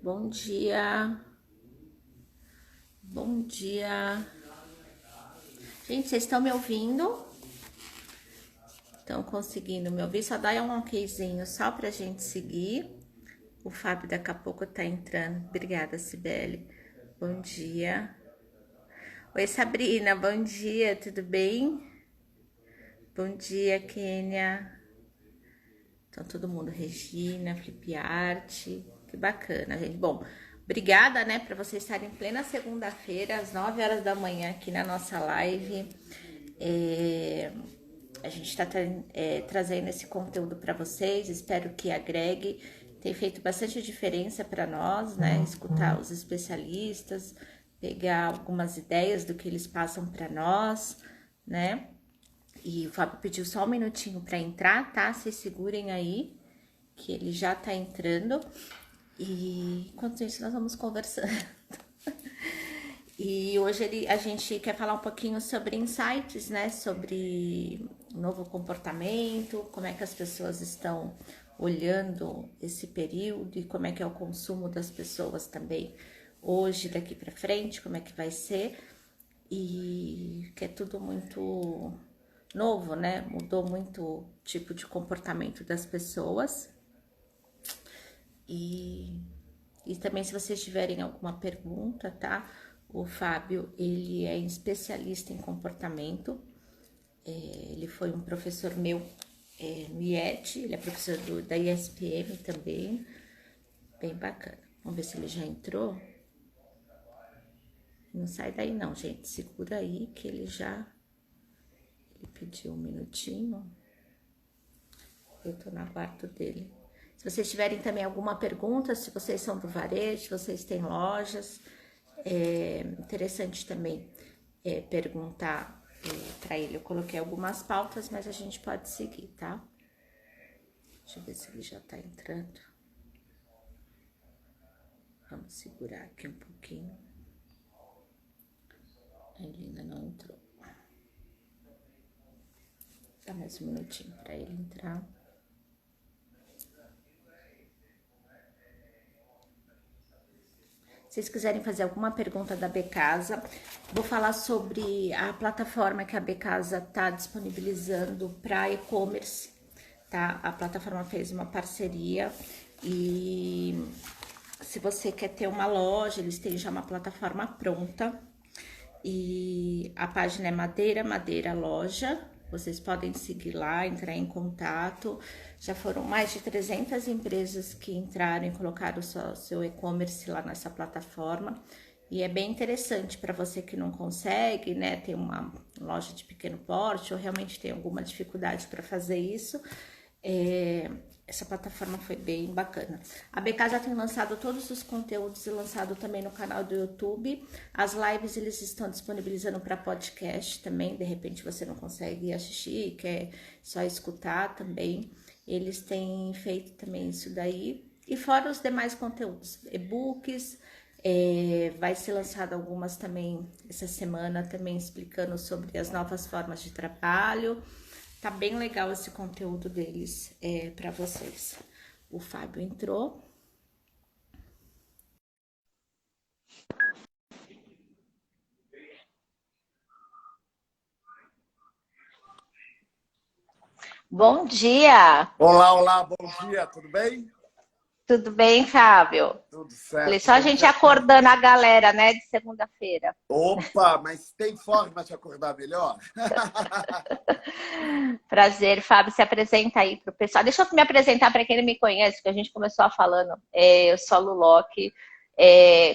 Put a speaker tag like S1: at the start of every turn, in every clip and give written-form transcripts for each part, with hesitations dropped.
S1: Bom dia. Bom dia. Gente, vocês estão me ouvindo? Estão conseguindo me ouvir? Só dá um okzinho só pra gente seguir. O Fábio daqui a pouco tá entrando. Obrigada, Cibele. Bom dia. Oi, Sabrina. Bom dia, tudo bem? Bom dia, Kênia. Então, todo mundo, Regina, Felipe Arte, que bacana, gente. Bom, obrigada, né, para vocês estarem em plena segunda-feira, às 9 horas da manhã, aqui na nossa live. A gente está trazendo esse conteúdo para vocês, espero que agregue. Tem feito bastante diferença para nós, né, escutar os especialistas, pegar algumas ideias do que eles passam para nós, né. E o Fábio pediu só um minutinho para entrar, tá? Vocês segurem aí, que ele já tá entrando. E enquanto isso, nós vamos conversando. E hoje a gente quer falar um pouquinho sobre insights, né? Sobre novo comportamento, como é que as pessoas estão olhando esse período e como é que é o consumo das pessoas também hoje, daqui para frente, como é que vai ser. E que é tudo muito novo, né? Mudou muito o tipo de comportamento das pessoas. E, e também se vocês tiverem alguma pergunta, tá? O Fábio, ele é especialista em comportamento. Ele foi um professor meu no IET, ele é professor da ISPM também. Bem bacana. Vamos ver se ele já entrou. Não sai daí não, gente. Segura aí que ele pediu um minutinho. Eu tô no aguardo dele. Se vocês tiverem também alguma pergunta, se vocês são do varejo, se vocês têm lojas, é interessante também perguntar para ele. Eu coloquei algumas pautas, mas a gente pode seguir, tá? Deixa eu ver se ele já tá entrando. Vamos segurar aqui um pouquinho. Ele ainda não entrou. Dá mais um minutinho para ele entrar. Se vocês quiserem fazer alguma pergunta da Becasa, vou falar sobre a plataforma que a Becasa está disponibilizando para e-commerce, tá? A plataforma fez uma parceria e se você quer ter uma loja, eles têm já uma plataforma pronta e a página é Madeira Loja. Vocês podem seguir lá, entrar em contato. Já foram mais de 300 empresas que entraram e colocaram o seu e-commerce lá nessa plataforma. E é bem interessante para você que não consegue, né, ter uma loja de pequeno porte ou realmente tem alguma dificuldade para fazer isso. Essa plataforma foi bem bacana. A BK já tem lançado todos os conteúdos e lançado também no canal do YouTube. As lives eles estão disponibilizando para podcast também. De repente você não consegue assistir, quer só escutar também. Eles têm feito também isso daí. E fora os demais conteúdos, e-books, vai ser lançado algumas também essa semana, também explicando sobre as novas formas de trabalho. Tá bem legal esse conteúdo deles para vocês. O Fábio entrou. Bom dia!
S2: Olá, olá, bom dia, tudo bem?
S1: Tudo bem, Fábio?
S2: Tudo
S1: Falei,
S2: certo,
S1: só a
S2: bom
S1: gente
S2: dia.
S1: acordando a galera, né, de segunda-feira.
S2: Opa, mas tem forma de acordar melhor?
S1: Prazer, Fábio, se apresenta aí para o pessoal. Deixa eu me apresentar para quem não me conhece, que a gente começou falando. Eu sou a Lu Locke,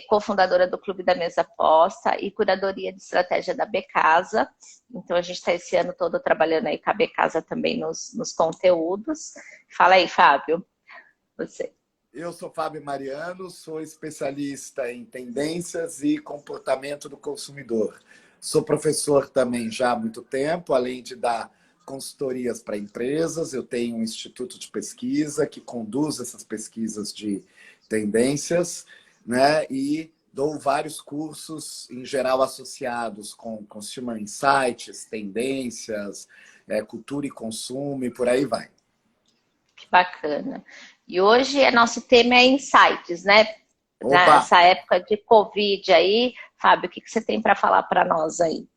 S1: cofundadora do Clube da Mesa Posta e curadoria de estratégia da Becasa. Então, a gente está esse ano todo trabalhando aí com a Becasa também nos conteúdos. Fala aí, Fábio, você.
S2: Eu sou Fábio Mariano, sou especialista em tendências e comportamento do consumidor. Sou professor também já há muito tempo, além de dar consultorias para empresas. Eu tenho um instituto de pesquisa que conduz essas pesquisas de tendências, né? E dou vários cursos, em geral associados com Consumer Insights, tendências, cultura e consumo e por aí vai.
S1: Que bacana. E hoje nosso tema é insights, né?
S2: Opa!
S1: nessa época de Covid aí. Fábio, o que você tem para falar para nós aí?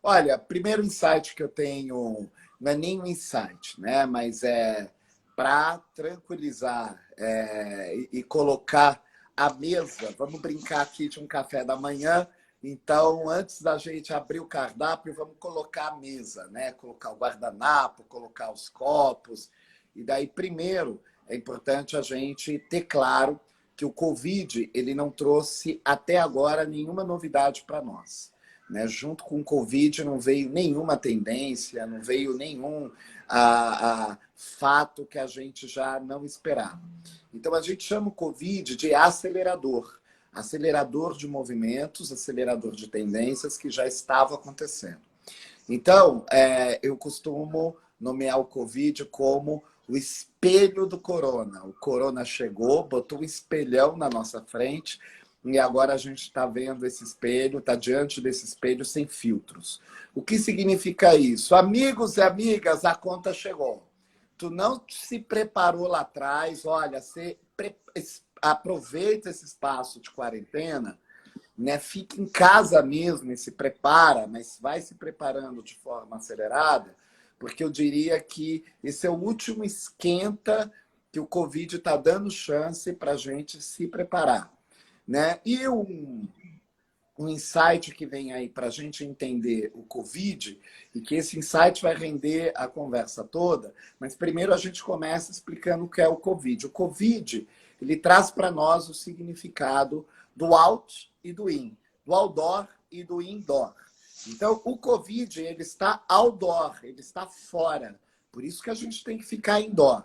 S2: Olha, primeiro insight que eu tenho, não é nem um insight, né? Mas é para tranquilizar e colocar a mesa. Vamos brincar aqui de um café da manhã. Então, antes da gente abrir o cardápio, vamos colocar a mesa, né? Colocar o guardanapo, colocar os copos. E daí, primeiro, é importante a gente ter claro que o Covid ele não trouxe até agora nenhuma novidade para nós, né? Junto com o Covid não veio nenhuma tendência, não veio nenhum fato que a gente já não esperava. Então a gente chama o Covid de acelerador, acelerador de movimentos, acelerador de tendências que já estava acontecendo. Então eu costumo nomear o Covid como o espelho do corona. O corona chegou, botou um espelhão na nossa frente. E agora a gente está vendo esse espelho, está diante desse espelho sem filtros. O que significa isso? Amigos e amigas, a conta chegou. Tu não se preparou lá atrás, olha, você aproveita esse espaço de quarentena, né? Fica em casa mesmo e se prepara, mas vai se preparando de forma acelerada, porque eu diria que esse é o último esquenta que o Covid está dando chance para a gente se preparar, né? E um insight que vem aí para a gente entender o Covid, e que esse insight vai render a conversa toda, mas primeiro a gente começa explicando o que é o Covid. O Covid, ele traz para nós o significado do out e do in, do outdoor e do indoor. Então, o Covid, ele está outdoor, ele está fora. Por isso que a gente tem que ficar indoor,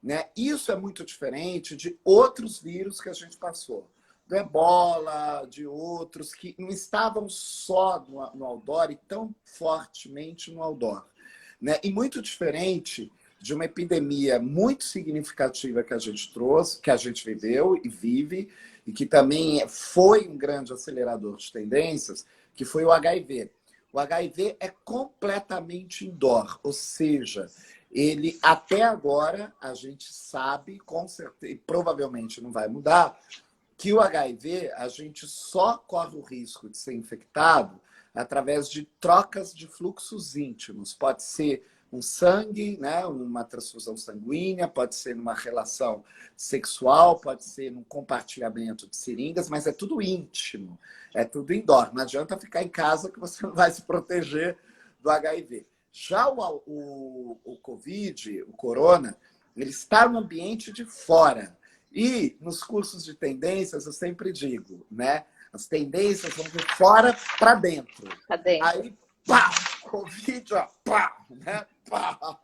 S2: né? Isso é muito diferente de outros vírus que a gente passou. Do ebola, de outros que não estavam só no outdoor e tão fortemente no outdoor, né? E muito diferente de uma epidemia muito significativa que a gente trouxe, que a gente viveu e vive, e que também foi um grande acelerador de tendências, que foi o HIV. O HIV é completamente indoor, ou seja, ele até agora a gente sabe, com certeza, e provavelmente não vai mudar, que o HIV a gente só corre o risco de ser infectado através de trocas de fluxos íntimos. Pode ser um sangue, né, uma transfusão sanguínea, pode ser numa relação sexual, pode ser num compartilhamento de seringas, mas é tudo íntimo, é tudo indoor. Não adianta ficar em casa que você não vai se proteger do HIV. Já o Covid, o corona, ele está no ambiente de fora. E nos cursos de tendências, eu sempre digo, né? As tendências vão de fora para dentro. Aí, pá! Covid, ó, pá! Né? Pá!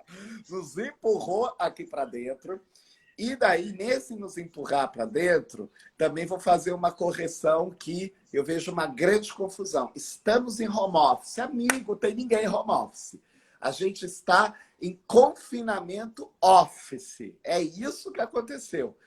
S2: Nos empurrou aqui para dentro. E daí, nesse nos empurrar para dentro, também vou fazer uma correção que eu vejo uma grande confusão. Estamos em home office. Amigo, tem ninguém em home office. A gente está em confinamento office. É isso que aconteceu.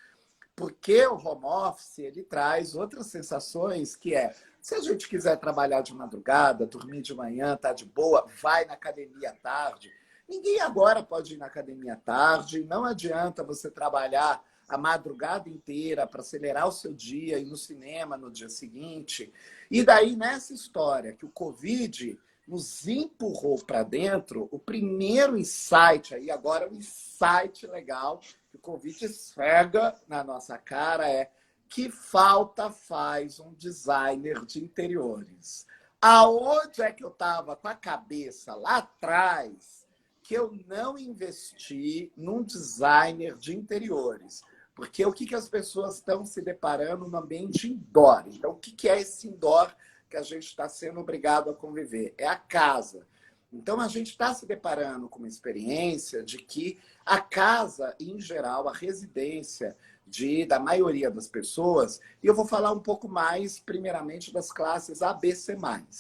S2: Porque o home office ele traz outras sensações que é, se a gente quiser trabalhar de madrugada, dormir de manhã, tá de boa, vai na academia à tarde. Ninguém agora pode ir na academia à tarde, não adianta você trabalhar a madrugada inteira para acelerar o seu dia, ir no cinema no dia seguinte. E daí, nessa história que o Covid nos empurrou para dentro, o primeiro insight aí, agora um insight legal, que o Covid esfrega na nossa cara é: que falta faz um designer de interiores? Aonde é que eu estava com a cabeça lá atrás que eu não investi num designer de interiores? Porque o que as pessoas estão se deparando no ambiente indoor? Então, o que é esse indoor que a gente está sendo obrigado a conviver? É a casa. Então, a gente está se deparando com uma experiência de que a casa, em geral, a residência da maioria das pessoas, e eu vou falar um pouco mais, primeiramente, das classes A, B, C+,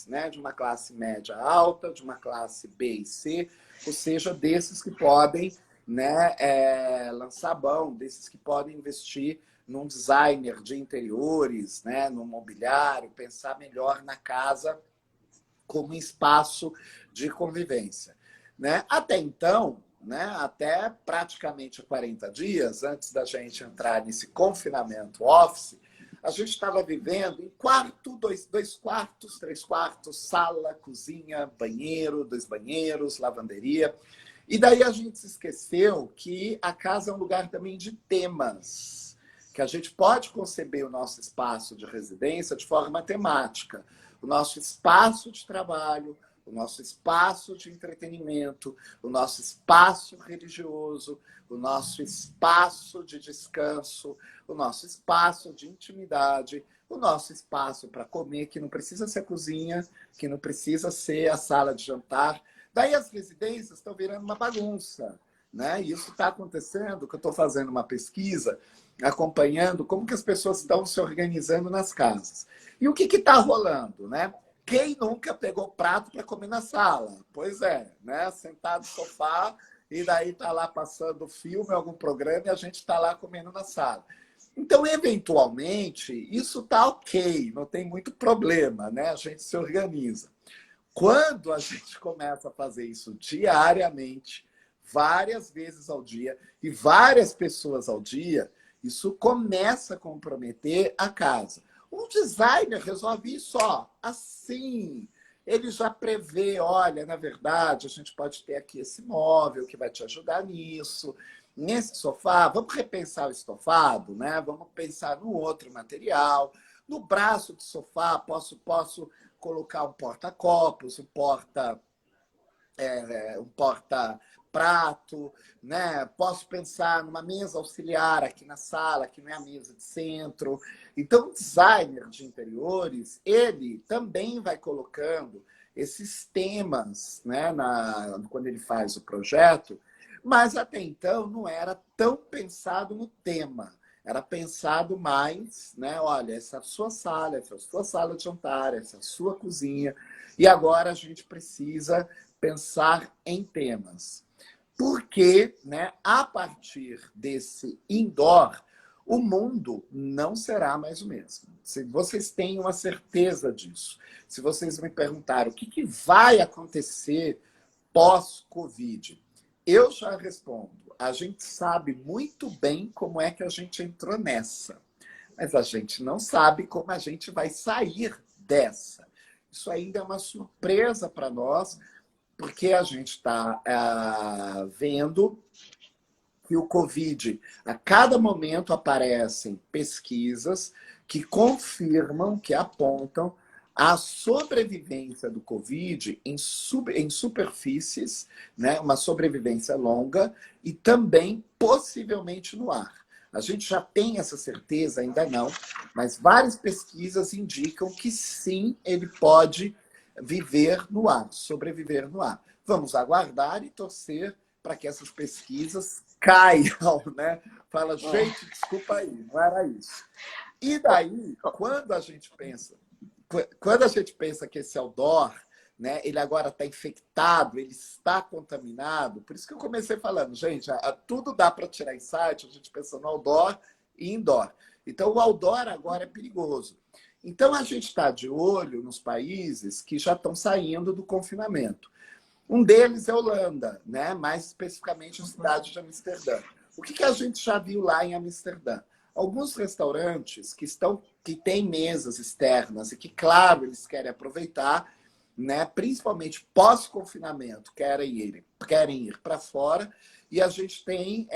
S2: né? De uma classe média alta, de uma classe B e C, ou seja, desses que podem, né, lançar mão, desses que podem investir num designer de interiores, né, no mobiliário, pensar melhor na casa como um espaço de convivência, né? Até então, né, até praticamente 40 dias, antes da gente entrar nesse confinamento office, a gente estava vivendo em quarto, dois quartos, 3 quartos, sala, cozinha, banheiro, 2 banheiros, lavanderia. E daí a gente se esqueceu que a casa é um lugar também de temas, que a gente pode conceber o nosso espaço de residência de forma temática. O nosso espaço de trabalho, o nosso espaço de entretenimento, o nosso espaço religioso, o nosso espaço de descanso, o nosso espaço de intimidade, o nosso espaço para comer, que não precisa ser a cozinha, que não precisa ser a sala de jantar. Daí as residências estão virando uma bagunça, né? E isso está acontecendo, que eu estou fazendo uma pesquisa, acompanhando como que as pessoas estão se organizando nas casas. E o que está rolando, né? Quem nunca pegou prato para comer na sala? Pois é, né? Sentado no sofá e daí está lá passando filme, algum programa e a gente está lá comendo na sala. Então, eventualmente, isso está ok, não tem muito problema, né? A gente se organiza. Quando a gente começa a fazer isso diariamente, várias vezes ao dia e várias pessoas ao dia, isso começa a comprometer a casa. Um designer resolve isso assim. Ele já prevê, olha, na verdade, a gente pode ter aqui esse móvel que vai te ajudar nisso. Nesse sofá, vamos repensar o estofado, né? Vamos pensar no outro material. No braço do sofá, posso colocar um porta-copos, um porta-prato, né? Posso pensar numa mesa auxiliar aqui na sala, que não é a mesa de centro. Então, o designer de interiores, ele também vai colocando esses temas, né, quando ele faz o projeto, mas até então não era tão pensado no tema. Era pensado mais, né? Olha, essa é a sua sala, essa é a sua sala de jantar, essa é a sua cozinha. E agora a gente precisa pensar em temas. Porque, né, a partir desse indoor, o mundo não será mais o mesmo. Se vocês têm uma certeza disso, se vocês me perguntaram o que vai acontecer pós-Covid, eu já respondo. A gente sabe muito bem como é que a gente entrou nessa, mas a gente não sabe como a gente vai sair dessa. Isso ainda é uma surpresa para nós, porque a gente está vendo que o Covid, a cada momento aparecem pesquisas que confirmam, que apontam a sobrevivência do Covid em superfícies, né? Uma sobrevivência longa e também possivelmente no ar. A gente já tem essa certeza, ainda não, mas várias pesquisas indicam que sim, ele pode viver no ar, sobreviver no ar. Vamos aguardar e torcer para que essas pesquisas caiam, né? Fala, gente, desculpa aí, não era isso. E daí, quando a gente pensa que esse outdoor, né, ele agora está infectado, ele está contaminado, por isso que eu comecei falando, gente, tudo dá para tirar insight, a gente pensa no outdoor e indoor. Então, o outdoor agora é perigoso. Então, a gente está de olho nos países que já estão saindo do confinamento. Um deles é a Holanda, né? Mais especificamente a cidade de Amsterdã. O que a gente já viu lá em Amsterdã? Alguns restaurantes que têm mesas externas e que, claro, eles querem aproveitar, né? Principalmente pós-confinamento, querem ir para fora. E a gente tem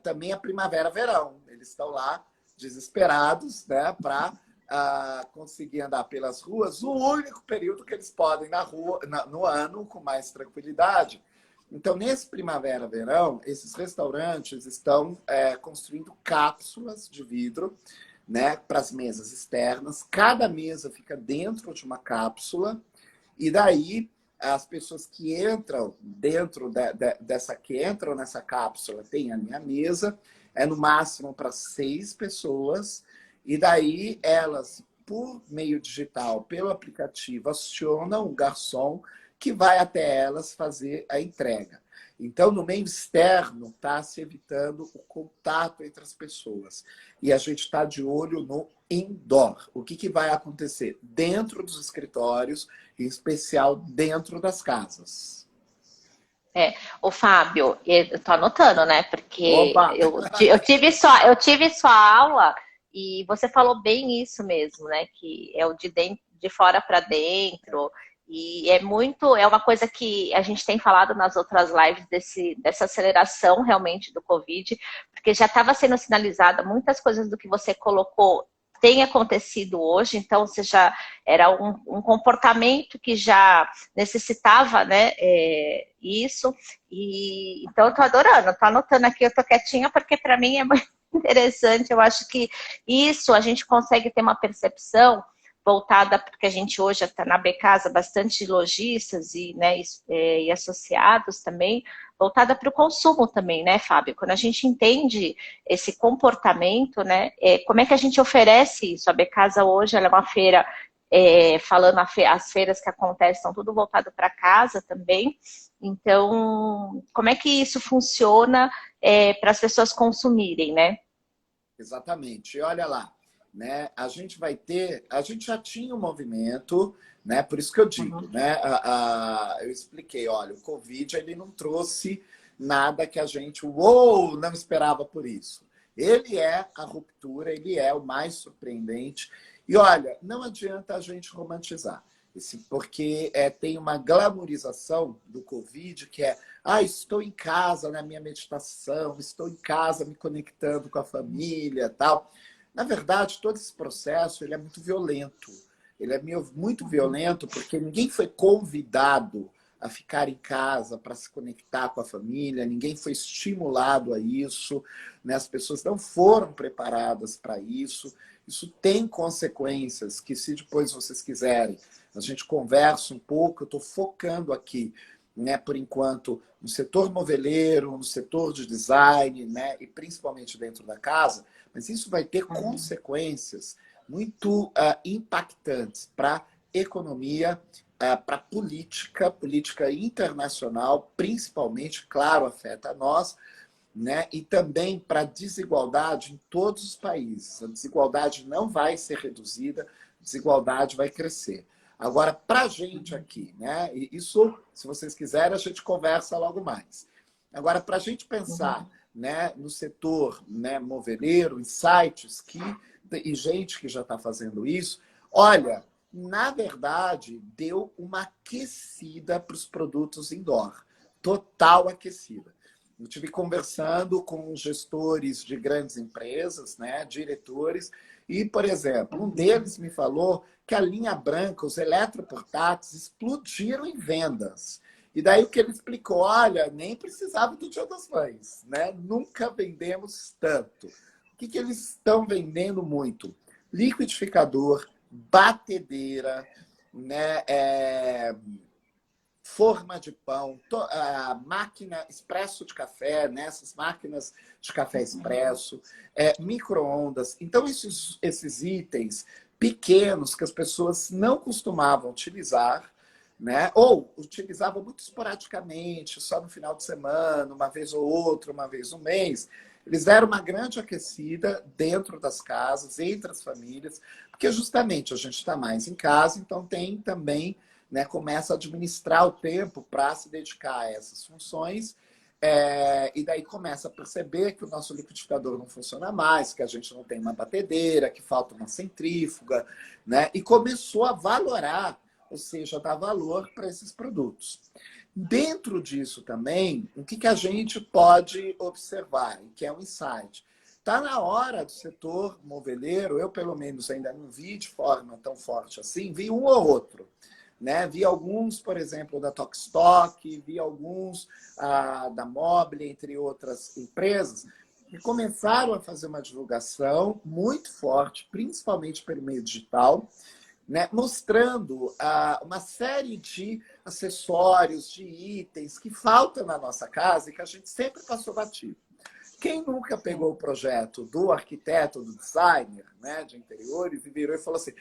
S2: também a primavera-verão. Eles estão lá desesperados, né? Para conseguir andar pelas ruas, o único período que eles podem na rua no ano com mais tranquilidade. Então, nesse primavera-verão, esses restaurantes estão construindo cápsulas de vidro, né, para as mesas externas. Cada mesa fica dentro de uma cápsula e daí as pessoas que entram entram nessa cápsula tem a minha mesa, é no máximo para 6 pessoas. E daí elas, por meio digital, pelo aplicativo, acionam um garçom que vai até elas fazer a entrega. Então, no meio externo, está se evitando o contato entre as pessoas. E a gente está de olho no indoor. O que vai acontecer dentro dos escritórios, em especial dentro das casas.
S1: Ô Fábio, eu tô anotando, né? Porque
S2: Opa!
S1: eu tive sua aula e você falou bem isso mesmo, né? Que é o de dentro, de fora para dentro. E é uma coisa que a gente tem falado nas outras lives dessa aceleração realmente do Covid, porque já estava sendo sinalizada muitas coisas do que você colocou tem acontecido hoje, então você já era um comportamento que já necessitava, né, isso. E então eu tô adorando, tô anotando aqui, eu tô quietinha porque para mim é muito interessante. Eu acho que isso a gente consegue ter uma percepção voltada, porque a gente hoje está na Becasa bastante lojistas e, né, e associados também, voltada para o consumo também, né, Fábio? Quando a gente entende esse comportamento, né, como é que a gente oferece isso? A Becasa hoje ela é uma feira, falando as feiras que acontecem, estão tudo voltado para casa também. Então, como é que isso funciona para as pessoas consumirem, né?
S2: Exatamente. E olha lá, né? A gente já tinha um movimento, né? Por isso que eu digo,
S1: Uhum.
S2: né? Eu expliquei, olha, o Covid ele não trouxe nada que a gente, uou, não esperava por isso. Ele é a ruptura, ele é o mais surpreendente. E olha, não adianta a gente romantizar. Porque tem uma glamorização do Covid que é estou em casa na minha meditação, estou em casa me conectando com a família, tal. Na verdade, todo esse processo ele é muito violento. Ele é muito violento porque ninguém foi convidado a ficar em casa para se conectar com a família, ninguém foi estimulado a isso, né? As pessoas não foram preparadas para isso. Isso tem consequências que, se depois vocês quiserem, a gente conversa um pouco. Eu estou focando aqui, né, por enquanto, no setor moveleiro, no setor de design, né, e principalmente dentro da casa, mas isso vai ter consequências muito impactantes para a economia, para a política internacional, principalmente, claro, afeta a nós, né, e também para a desigualdade em todos os países. A desigualdade não vai ser reduzida, a desigualdade vai crescer. Agora, para a gente aqui, né? E isso, se vocês quiserem, a gente conversa logo mais. Agora, para a gente pensar, né, no setor, né, moveleiro, em sites e gente que já está fazendo isso, olha, na verdade, deu uma aquecida para os produtos indoor. Total aquecida. Eu estive conversando com gestores de grandes empresas, né, diretores, e, por exemplo, um deles me falou que a linha branca, os eletroportáteis, explodiram em vendas. E daí o que ele explicou, olha, nem precisava do Dia das Mães, né? Nunca vendemos tanto. O que eles estão vendendo muito? Liquidificador, batedeira, né? Forma de pão, a máquina expresso de café, né? Essas máquinas de café expresso, micro-ondas. Então, esses itens pequenos que as pessoas não costumavam utilizar, né? Ou utilizavam muito esporadicamente, só no final de semana, uma vez ou outra, uma vez no mês, eles deram uma grande aquecida dentro das casas, entre as famílias, porque justamente a gente está mais em casa, então tem também, né, começa a administrar o tempo para se dedicar a essas funções, e daí começa a perceber que o nosso liquidificador não funciona mais, que a gente não tem uma batedeira, que falta uma centrífuga, né, e começou a valorar, ou seja, dar valor para esses produtos. Dentro disso também, o que a gente pode observar, que é um insight? Está na hora do setor moveleiro, eu pelo menos ainda não vi de forma tão forte assim, vi um ou outro, né? Vi alguns, por exemplo, da Tokstok, vi alguns da Mobile, entre outras empresas, que começaram a fazer uma divulgação muito forte, principalmente pelo meio digital, né, mostrando uma série de acessórios, de itens que faltam na nossa casa e que a gente sempre passou batido. Quem nunca pegou o projeto do arquiteto, do designer, né, de interiores, e virou e falou assim,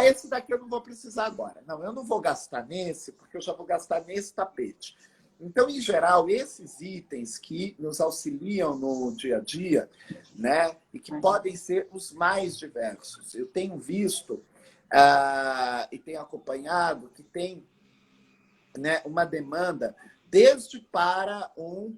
S2: esse daqui eu não vou precisar agora. Não, eu não vou gastar nesse, porque eu já vou gastar nesse tapete. Então, em geral, esses itens que nos auxiliam no dia a dia, né, e que podem ser os mais diversos. Eu tenho visto e tenho acompanhado que tem, né, uma demanda desde para um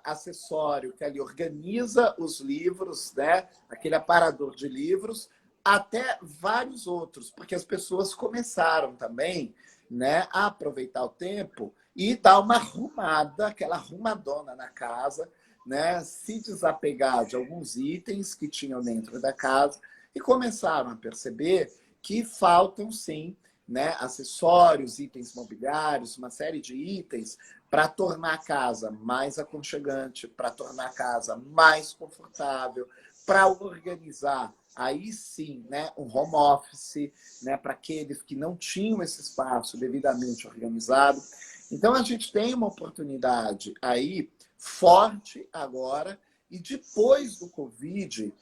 S2: acessório que ali organiza os livros, né? Aquele aparador de livros, até vários outros, porque as pessoas começaram também, né, a aproveitar o tempo e dar uma arrumada, aquela arrumadona na casa, né, se desapegar de alguns itens que tinham dentro da casa e começaram a perceber que faltam, sim, né, acessórios, itens mobiliários, uma série de itens para tornar a casa mais aconchegante, para tornar a casa mais confortável, para organizar, aí sim, né, um home office, né, para aqueles que não tinham esse espaço devidamente organizado. Então, a gente tem uma oportunidade aí forte agora, e depois do Covid,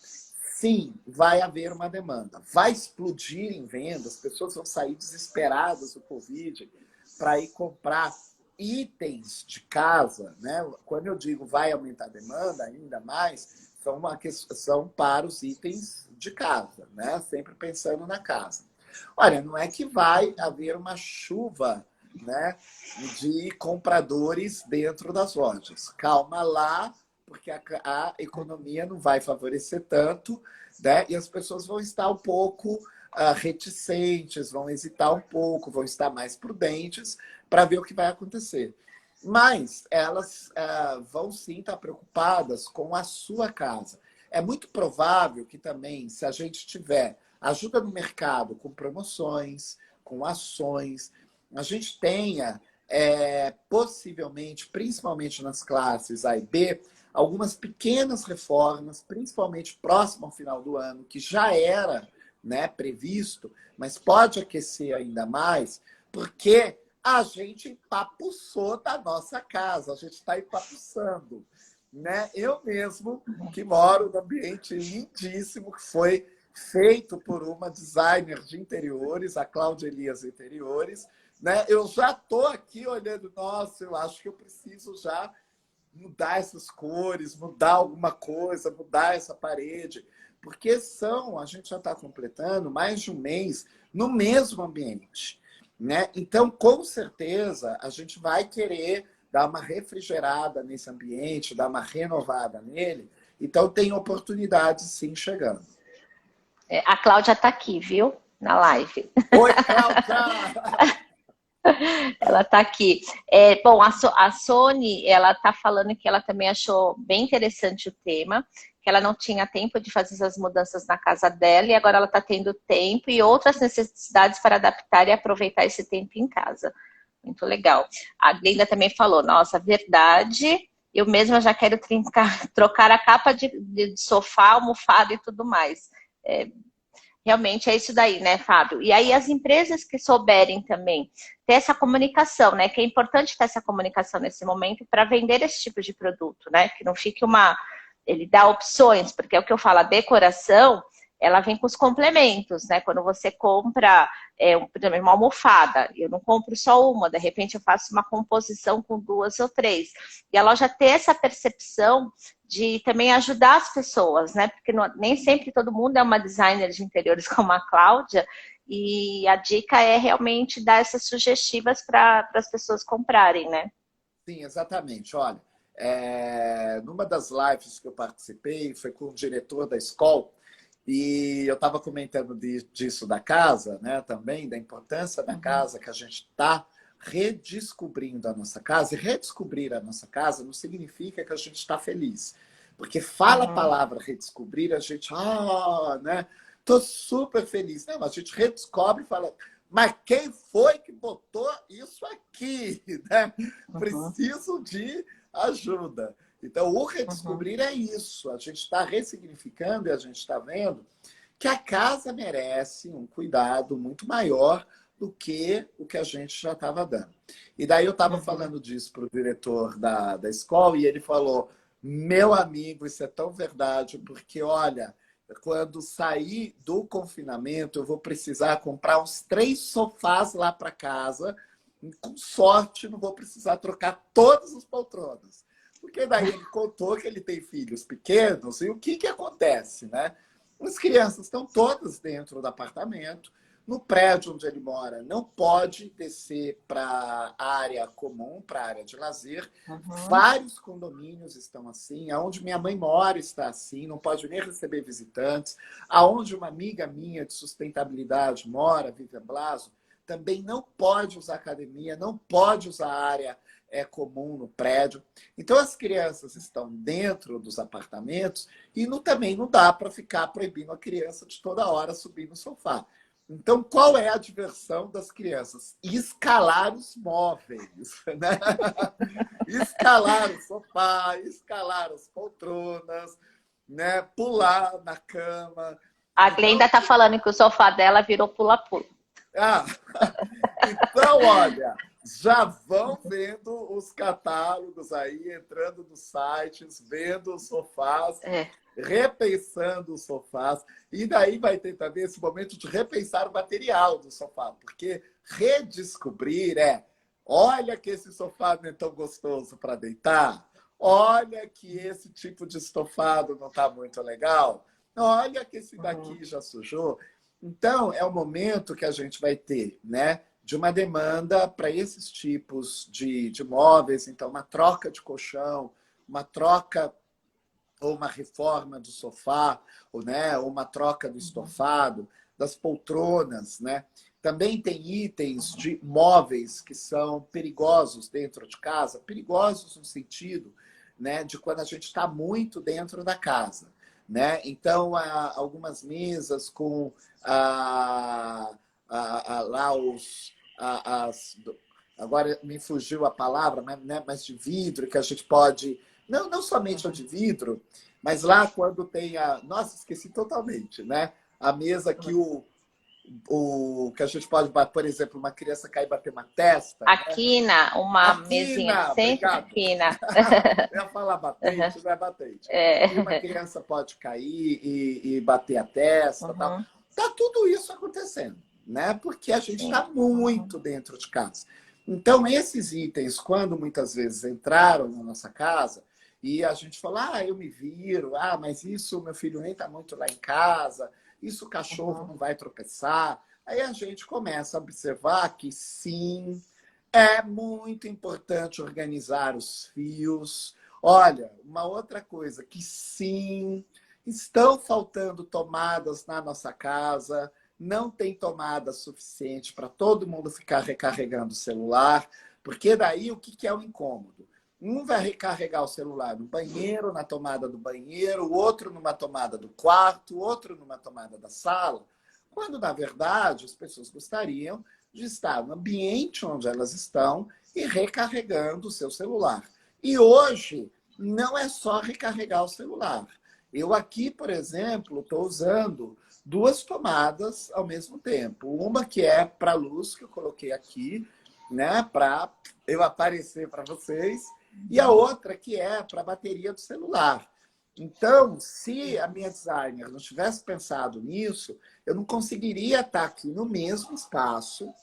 S2: sim, vai haver uma demanda. Vai explodir em vendas, as pessoas vão sair desesperadas do Covid para ir comprar itens de casa, né? Quando eu digo vai aumentar a demanda ainda mais, são para os itens de casa, né? Sempre pensando na casa. Olha, não é que vai haver uma chuva, né, de compradores dentro das lojas. Calma lá, porque a economia não vai favorecer tanto, né? E as pessoas vão estar um pouco reticentes, vão hesitar um pouco, vão estar mais prudentes para ver o que vai acontecer. Mas elas vão sim estar preocupadas com a sua casa. É muito provável que também, se a gente tiver ajuda no mercado com promoções, com ações, a gente tenha possivelmente, principalmente nas classes A e B, algumas pequenas reformas, principalmente próximo ao final do ano, que já era, né, previsto, mas pode aquecer ainda mais, porque a gente empapuçou da nossa casa, a gente está empapuçando, né? Eu mesmo, que moro num ambiente lindíssimo, que foi feito por uma designer de interiores, a Cláudia Elias Interiores, né? Eu já estou aqui olhando, nossa, eu acho que eu preciso já mudar essas cores, mudar alguma coisa, mudar essa parede, porque a gente já está completando mais de um mês no mesmo ambiente, né? Então, com certeza, a gente vai querer dar uma refrigerada nesse ambiente, dar uma renovada nele. Então, tem oportunidades, sim, chegando.
S1: A Cláudia está aqui, viu? Na live.
S2: Oi, Cláudia!
S1: Ela está aqui. Bom, a Sony, ela está falando que ela também achou bem interessante o tema, que ela não tinha tempo de fazer essas mudanças na casa dela e agora ela está tendo tempo e outras necessidades para adaptar e aproveitar esse tempo em casa. Muito legal. A Glenda também falou, nossa, verdade, eu mesma já quero trocar a capa de sofá, almofada e tudo mais. Realmente é isso daí, né, Fábio? E aí as empresas que souberem também ter essa comunicação, né? Que é importante ter essa comunicação nesse momento para vender esse tipo de produto, né? Que não fique ele dá opções, porque é o que eu falo, a decoração, ela vem com os complementos, né? Quando você compra, por exemplo, uma almofada, eu não compro só uma, de repente eu faço uma composição com 2 ou 3. E a loja ter essa percepção de também ajudar as pessoas, né? Porque nem sempre todo mundo é uma designer de interiores como a Cláudia, e a dica é realmente dar essas sugestivas para as pessoas comprarem, né?
S2: Sim, exatamente. Olha, numa das lives que eu participei, foi com o diretor da escola, e eu estava comentando disso da casa, né, também, da importância da casa, que a gente está redescobrindo a nossa casa. E redescobrir a nossa casa não significa que a gente está feliz. Porque fala a palavra redescobrir, a gente, né, tô super feliz. Não, a gente redescobre e fala, mas quem foi que botou isso aqui? Né? Preciso de ajuda. Então, o redescobrir é isso. A gente está ressignificando e a gente está vendo que a casa merece um cuidado muito maior do que o que a gente já estava dando. E daí eu estava falando disso para o diretor da escola e ele falou, meu amigo, isso é tão verdade, porque, olha, quando sair do confinamento, eu vou precisar comprar uns 3 sofás lá para casa. Com sorte, não vou precisar trocar todas as poltronas. Porque daí ele contou que ele tem filhos pequenos e o que acontece, né? As crianças estão todas dentro do apartamento, No prédio onde ele mora, não pode descer para a área comum, para a área de lazer.
S1: Uhum.
S2: Vários condomínios estão assim. Aonde minha mãe mora está assim, não pode nem receber visitantes. Aonde uma amiga minha de sustentabilidade mora, Vivian Blaso, também não pode usar academia, não pode usar área comum no prédio. Então, as crianças estão dentro dos apartamentos e também não dá para ficar proibindo a criança de toda hora subir no sofá. Então, qual é a diversão das crianças? Escalar os móveis, né? Escalar o sofá, escalar as poltronas, né? Pular na cama.
S1: A
S2: Então,
S1: Glenda está falando que o sofá dela virou pula-pula.
S2: ah, então, olha, já vão vendo os catálogos aí, entrando nos sites, vendo os sofás,
S1: É.
S2: repensando os sofás. E daí vai ter também esse momento de repensar o material do sofá, porque redescobrir olha que esse sofá não é tão gostoso para deitar, olha que esse tipo de estofado não está muito legal, olha que esse daqui já sujou. Então, é o momento que a gente vai ter, né, de uma demanda para esses tipos de móveis. Então, uma troca de colchão, uma troca ou uma reforma do sofá, ou, né, ou uma troca do estofado, das poltronas, né? Também tem itens de móveis que são perigosos dentro de casa, perigosos no sentido, né, de quando a gente está muito dentro da casa, né? Então, há algumas mesas com lá agora me fugiu a palavra, né, mas de vidro, que a gente pode não somente o de vidro, mas lá quando tem a... Nossa, esqueci totalmente, né? A mesa que que a gente pode bater, por exemplo, uma criança cair e bater uma testa.
S1: A
S2: Né?
S1: quina, uma
S2: A
S1: mesinha de
S2: quina,
S1: centro,
S2: obrigado.
S1: quina.
S2: Eu ia falar batente, não é batente. E uma
S1: É.
S2: criança pode cair e bater a testa. Tal.
S1: Uhum.
S2: Tá tudo isso acontecendo, né? Porque a gente
S1: Sim.
S2: está muito dentro de casa. Então, esses itens, quando muitas vezes entraram na nossa casa, e a gente fala, eu me viro, mas isso meu filho nem está muito lá em casa, isso o cachorro
S1: Uhum.
S2: não vai tropeçar. Aí a gente começa a observar que sim, é muito importante organizar os fios. Olha, uma outra coisa que sim, estão faltando tomadas na nossa casa, não tem tomada suficiente para todo mundo ficar recarregando o celular, porque daí o que é o incômodo? Um vai recarregar o celular no banheiro, na tomada do banheiro, o outro numa tomada do quarto, o outro numa tomada da sala, quando, na verdade, as pessoas gostariam de estar no ambiente onde elas estão e recarregando o seu celular. E hoje não é só recarregar o celular. Eu aqui, por exemplo, estou usando duas tomadas ao mesmo tempo. Uma que é para a luz, que eu coloquei aqui, né, para eu aparecer para vocês, e a outra que é para a bateria do celular. Então, se a minha designer não tivesse pensado nisso, eu não conseguiria estar aqui no mesmo espaço,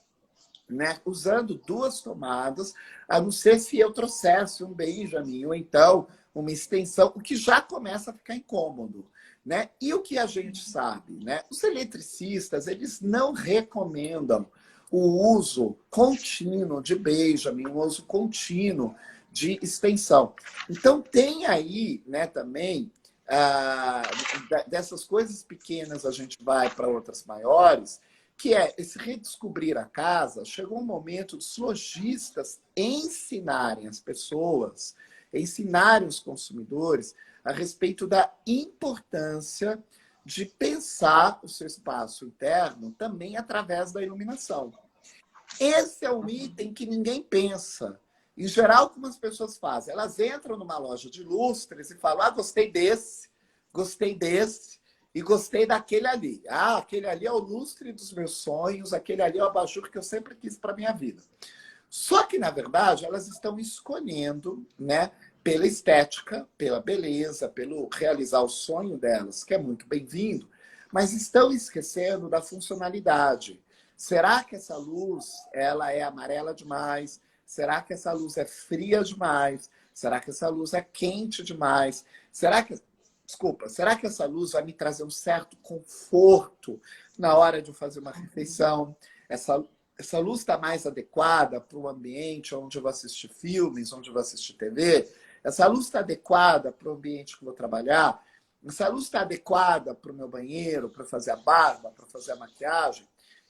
S2: né, usando duas tomadas, a não ser se eu trouxesse um Benjamin ou então uma extensão, o que já começa a ficar incômodo. Né? E o que a gente sabe? Né? Os eletricistas, eles não recomendam o uso contínuo de Benjamin, o uso contínuo de extensão. Então, tem aí, né, também, dessas coisas pequenas a gente vai para outras maiores, que é esse redescobrir a casa. Chegou um momento dos lojistas ensinarem as pessoas, ensinarem os consumidores a respeito da importância de pensar o seu espaço interno também através da iluminação. Esse é um item que ninguém pensa. Em geral, como as pessoas fazem? Elas entram numa loja de lustres e falam, gostei desse e gostei daquele ali. Aquele ali é o lustre dos meus sonhos, aquele ali é o abajur que eu sempre quis para a minha vida. Só que, na verdade, elas estão escolhendo, né, pela estética, pela beleza, pelo realizar o sonho delas, que é muito bem-vindo, mas estão esquecendo da funcionalidade. Será que essa luz ela é amarela demais? Será que essa luz é fria demais? Será que essa luz é quente demais? Será que desculpa, será que essa luz vai me trazer um certo conforto na hora de eu fazer uma refeição? Essa luz está mais adequada para o ambiente onde eu vou assistir filmes, onde eu vou assistir TV? Essa luz está adequada para o ambiente que eu vou trabalhar? Essa luz está adequada para o meu banheiro, para fazer a barba, para fazer a maquiagem?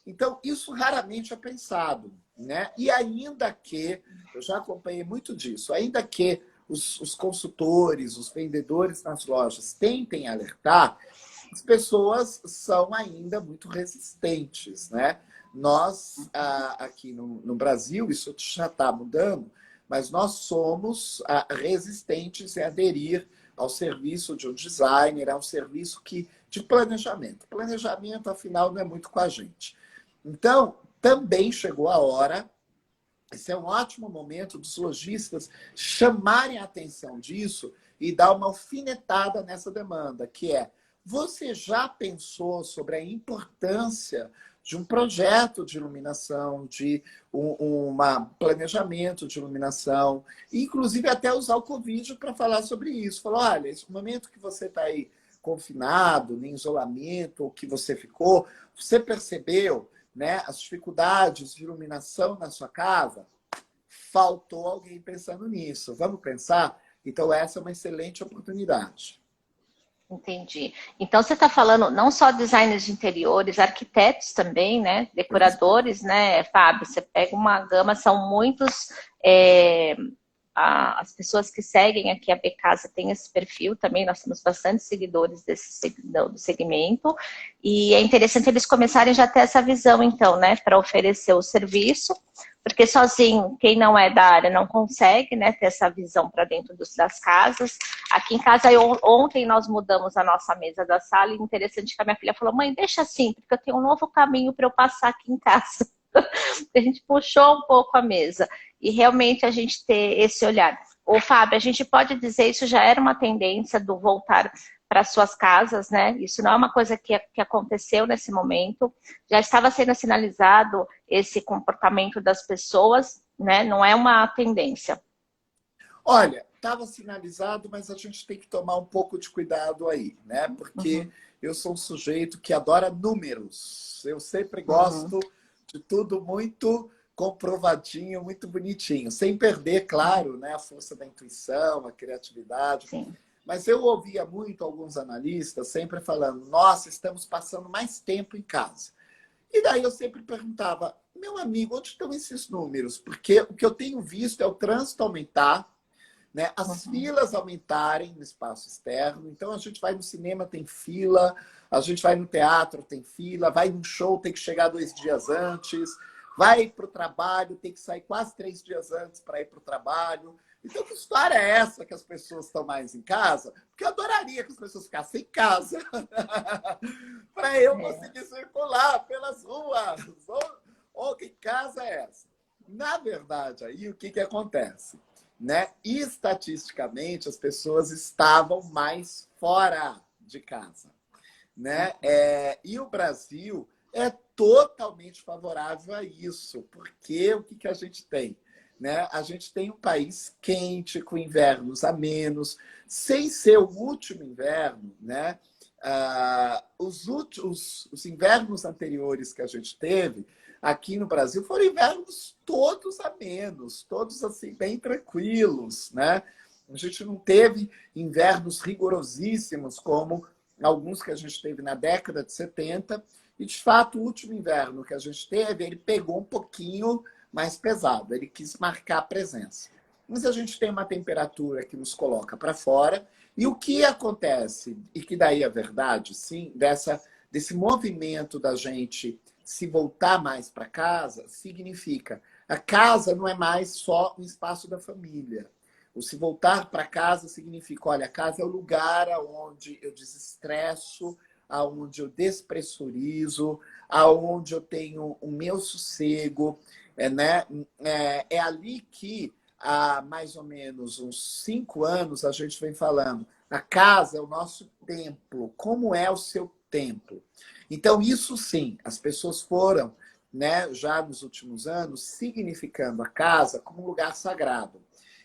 S2: Então, isso raramente é pensado, né? E ainda que, eu já acompanhei muito disso, ainda que os consultores, os vendedores nas lojas tentem alertar, as pessoas são ainda muito resistentes, né? Nós, aqui no Brasil, isso já está mudando, mas nós somos resistentes em aderir ao serviço de um designer, a um serviço de planejamento. Planejamento, afinal, não é muito com a gente. Então, também chegou a hora, esse é um ótimo momento dos lojistas chamarem a atenção disso e dar uma alfinetada nessa demanda, que é: você já pensou sobre a importância de um projeto de iluminação, de um planejamento de iluminação, inclusive até usar o Covid para falar sobre isso. Falar, olha, esse momento que você está aí confinado, em isolamento, ou que você ficou, você percebeu, né, as dificuldades de iluminação na sua casa? Faltou alguém pensando nisso. Vamos pensar? Então, essa é uma excelente oportunidade.
S3: Entendi. Então, você está falando não só designers de interiores, arquitetos também, né? Decoradores, né, Fábio? Você pega uma gama, são muitos... as pessoas que seguem aqui a Becasa têm esse perfil também, nós temos bastante seguidores do segmento, e é interessante eles começarem já a ter essa visão, então, né, para oferecer o serviço, porque sozinho, quem não é da área não consegue, né, ter essa visão para dentro das casas. Aqui em casa, ontem nós mudamos a nossa mesa da sala, e interessante que a minha filha falou: mãe, deixa assim, porque eu tenho um novo caminho para eu passar aqui em casa. A gente puxou um pouco a mesa e realmente a gente ter esse olhar. Ô, Fábio, a gente pode dizer, isso já era uma tendência do voltar para suas casas, né? Isso não é uma coisa que aconteceu nesse momento, já estava sendo sinalizado esse comportamento das pessoas, né? Não é uma tendência.
S2: Olha, estava sinalizado, mas a gente tem que tomar um pouco de cuidado aí, né? Porque eu sou um sujeito que adora números. Eu sempre gosto de tudo muito comprovadinho, muito bonitinho, sem perder, claro, né, a força da intuição, a criatividade.
S3: Sim.
S2: Mas eu ouvia muito alguns analistas sempre falando: nossa, estamos passando mais tempo em casa. E daí eu sempre perguntava: meu amigo, onde estão esses números? Porque o que eu tenho visto é o trânsito aumentar, né? As filas aumentarem no espaço externo. Então, a gente vai no cinema, tem fila. A gente vai no teatro, tem fila. Vai num show, tem que chegar 2 dias antes. Vai para o trabalho, tem que sair quase 3 dias antes para ir para o trabalho. Então, que história é essa que as pessoas estão mais em casa? Porque eu adoraria que as pessoas ficassem em casa para eu conseguir circular pelas ruas. Ou que casa é essa? Na verdade, aí o que acontece? Né? Estatisticamente, as pessoas estavam mais fora de casa, né? E o Brasil é totalmente favorável a isso, porque o que a gente tem? Né? A gente tem um país quente, com invernos amenos, sem ser o último inverno, né? Os invernos anteriores que a gente teve aqui no Brasil foram invernos todos amenos, todos assim, bem tranquilos, né? A gente não teve invernos rigorosíssimos como alguns que a gente teve na década de 70, e de fato o último inverno que a gente teve, ele pegou um pouquinho mais pesado, ele quis marcar a presença. Mas a gente tem uma temperatura que nos coloca para fora, e o que acontece, e que daí é verdade, sim, desse movimento da gente se voltar mais para casa, significa a casa não é mais só um espaço da família. O se voltar para casa significa, olha, a casa é o lugar onde eu desestresso, aonde eu despressurizo, aonde eu tenho o meu sossego, né? É ali que há mais ou menos uns 5 anos a gente vem falando: a casa é o nosso templo. Como é o seu templo? Então, isso sim, as pessoas foram, né, já nos últimos anos, significando a casa como um lugar sagrado.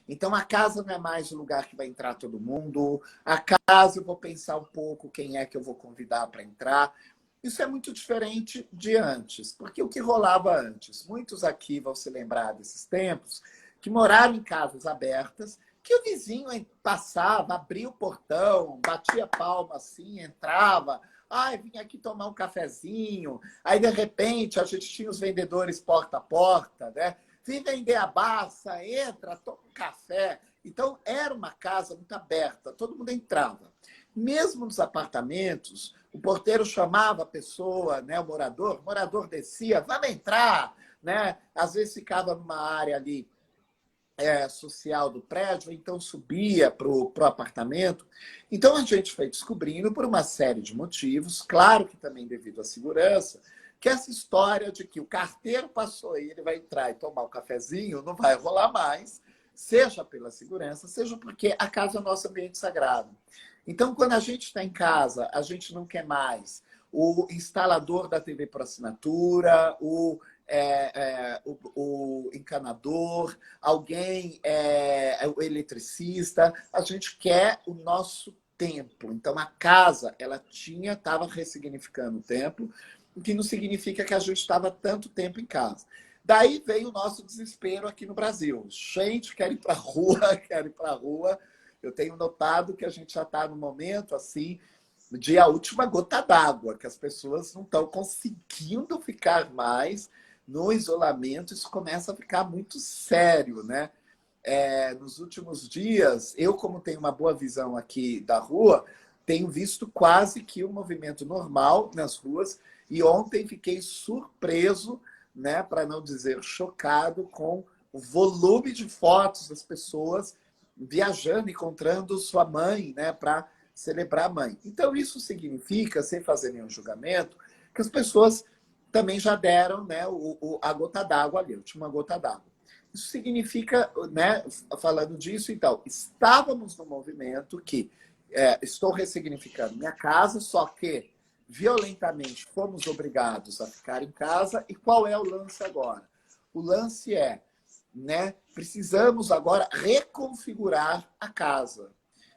S2: Então, a casa não é mais o lugar que vai entrar todo mundo. A casa, eu vou pensar um pouco quem é que eu vou convidar para entrar. Isso é muito diferente de antes, porque o que rolava antes? Muitos aqui vão se lembrar desses tempos, que moraram em casas abertas, que o vizinho passava, abria o portão, batia palma assim, entrava, ai, vim aqui tomar um cafezinho. Aí, de repente, a gente tinha os vendedores porta a porta, né? Vem vender a baça, entra, toma um café. Então, era uma casa muito aberta, todo mundo entrava. Mesmo nos apartamentos, o porteiro chamava a pessoa, né, o morador descia, vamos entrar, né? Às vezes ficava numa área ali social do prédio, então subia para o apartamento. Então a gente foi descobrindo, por uma série de motivos, claro que também devido à segurança, que essa história de que o carteiro passou aí, ele vai entrar e tomar um cafezinho, não vai rolar mais, seja pela segurança, seja porque a casa é o nosso ambiente sagrado. Então, quando a gente está em casa, a gente não quer mais o instalador da TV por assinatura, o encanador, alguém, o eletricista. A gente quer o nosso templo. Então, a casa, ela estava ressignificando o templo, o que não significa que a gente estava tanto tempo em casa. Daí veio o nosso desespero aqui no Brasil. Gente, quer ir para a rua, quer ir para a rua. Eu tenho notado que a gente já está no momento assim de a última gota d'água, que as pessoas não estão conseguindo ficar mais no isolamento. Isso começa a ficar muito sério, né? Nos últimos dias, eu, como tenho uma boa visão aqui da rua, tenho visto quase que um movimento normal nas ruas, e ontem fiquei surpreso, né, para não dizer chocado, com o volume de fotos das pessoas viajando, encontrando sua mãe, né, para celebrar a mãe. Então, isso significa, sem fazer nenhum julgamento, que as pessoas também já deram, né, a gota d'água ali, a última gota d'água. Isso significa, né, falando disso, então, estávamos no movimento que estou ressignificando minha casa, só que violentamente fomos obrigados a ficar em casa. E qual é o lance agora? O lance é, né, precisamos agora reconfigurar a casa.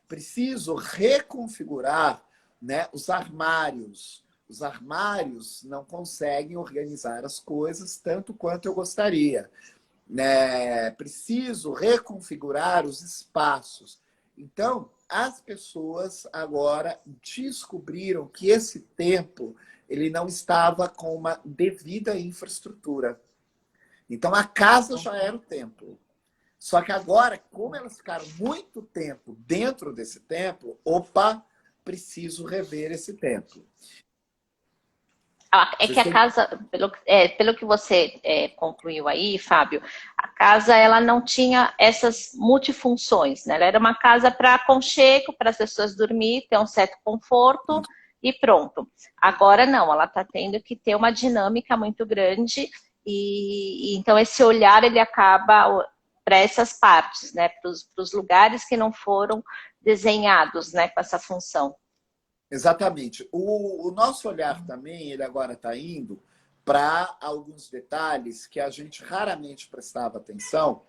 S2: Preciso reconfigurar, né, os armários. Os armários não conseguem organizar as coisas tanto quanto eu gostaria. Preciso reconfigurar os espaços. Então, as pessoas agora descobriram que esse templo ele não estava com uma devida infraestrutura. Então, a casa já era o templo. Só que agora, como elas ficaram muito tempo dentro desse templo, preciso rever esse templo.
S3: É que a casa, pelo que você concluiu aí, Fábio, a casa ela não tinha essas multifunções, né? Ela era uma casa para aconchego, para as pessoas dormir, ter um certo conforto e pronto. Agora não, ela está tendo que ter uma dinâmica muito grande e então esse olhar ele acaba para essas partes, né? Para os lugares que não foram desenhados, né? Com essa função.
S2: Exatamente. O nosso olhar também, ele agora está indo para alguns detalhes que a gente raramente prestava atenção,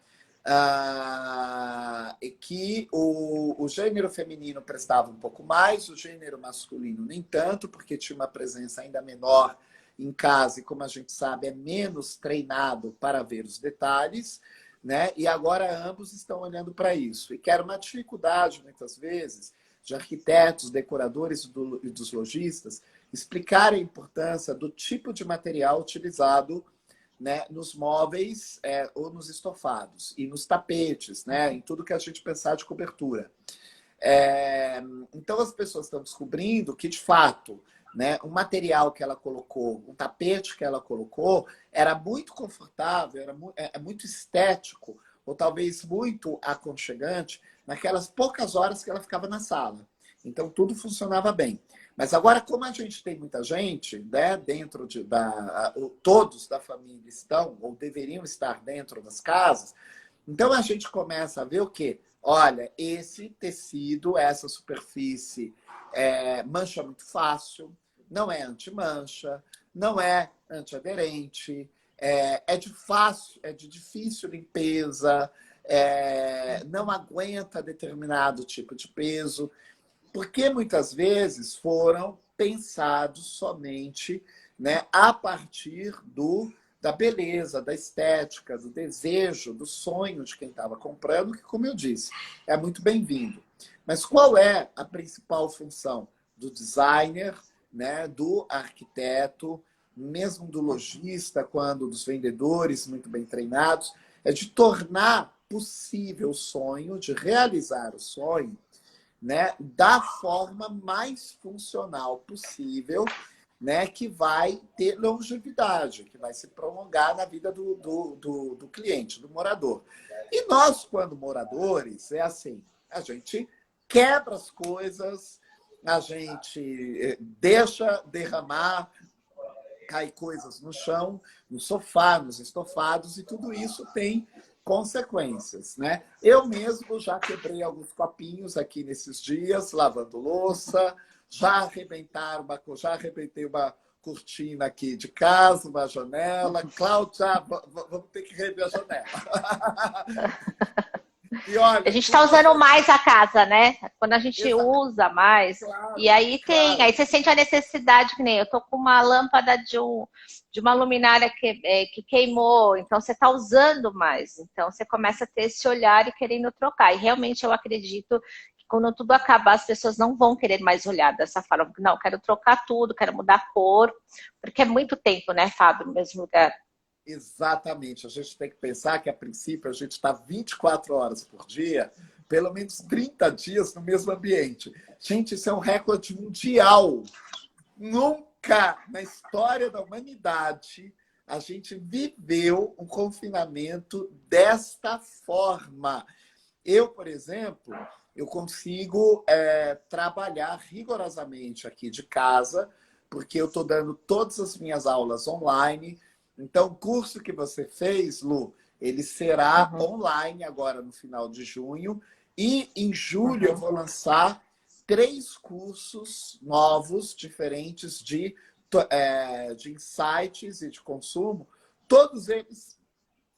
S2: e que o gênero feminino prestava um pouco mais, o gênero masculino nem tanto, porque tinha uma presença ainda menor em casa e, como a gente sabe, é menos treinado para ver os detalhes, né? E agora ambos estão olhando para isso. E que era uma dificuldade, muitas vezes, de arquitetos, decoradores e dos lojistas explicarem a importância do tipo de material utilizado, né, nos móveis ou nos estofados e nos tapetes, né, em tudo que a gente pensar de cobertura. Então as pessoas estão descobrindo que, de fato, né, o material que ela colocou, o tapete que ela colocou, era muito confortável, é muito estético, ou talvez muito aconchegante, naquelas poucas horas que ela ficava na sala. Então, tudo funcionava bem. Mas agora, como a gente tem muita gente, né, dentro todos da família estão, ou deveriam estar dentro das casas, então a gente começa a ver o quê? Olha, esse tecido, essa superfície mancha muito fácil, não é anti-mancha, não é antiaderente, é de difícil limpeza, não aguenta determinado tipo de peso, porque muitas vezes foram pensados somente, né, a partir da beleza, da estética, do desejo, do sonho de quem estava comprando, que, como eu disse, é muito bem-vindo. Mas qual é a principal função do designer, né, do arquiteto, mesmo do lojista, quando dos vendedores muito bem treinados, é de tornar possível o sonho, de realizar o sonho, né, da forma mais funcional possível, né, que vai ter longevidade, que vai se prolongar na vida do cliente, do morador. E nós, quando moradores, é assim, a gente quebra as coisas, a gente deixa derramar, cai coisas no chão, no sofá, nos estofados, e tudo isso tem consequências, né? Eu mesmo já quebrei alguns copinhos aqui nesses dias, lavando louça, já arrebentei uma cortina aqui de casa, uma janela. Cláudia, vamos ter que rever a janela. E olha,
S3: A gente está usando mais a casa, né? Quando a gente usa mais.
S2: claro,
S3: E aí tem.
S2: claro.
S3: Aí você sente a necessidade, que nem eu tô com uma lâmpada de uma luminária que queimou, então você está usando mais. Então você começa a ter esse olhar e querendo trocar. E realmente eu acredito que quando tudo acabar, as pessoas não vão querer mais olhar dessa forma. Não, quero trocar tudo, quero mudar a cor, porque é muito tempo, né, Fábio, no mesmo lugar.
S2: Exatamente. A gente tem que pensar que, a princípio, a gente está 24 horas por dia, pelo menos 30 dias no mesmo ambiente. Gente, isso é um recorde mundial. Nunca na história da humanidade a gente viveu um confinamento desta forma. Eu, por exemplo, eu consigo trabalhar rigorosamente aqui de casa, porque eu estou dando todas as minhas aulas online. Então, o curso que você fez, Lu, ele será online agora no final de junho. E em julho eu vou lançar 3 cursos novos, diferentes de insights e de consumo, todos eles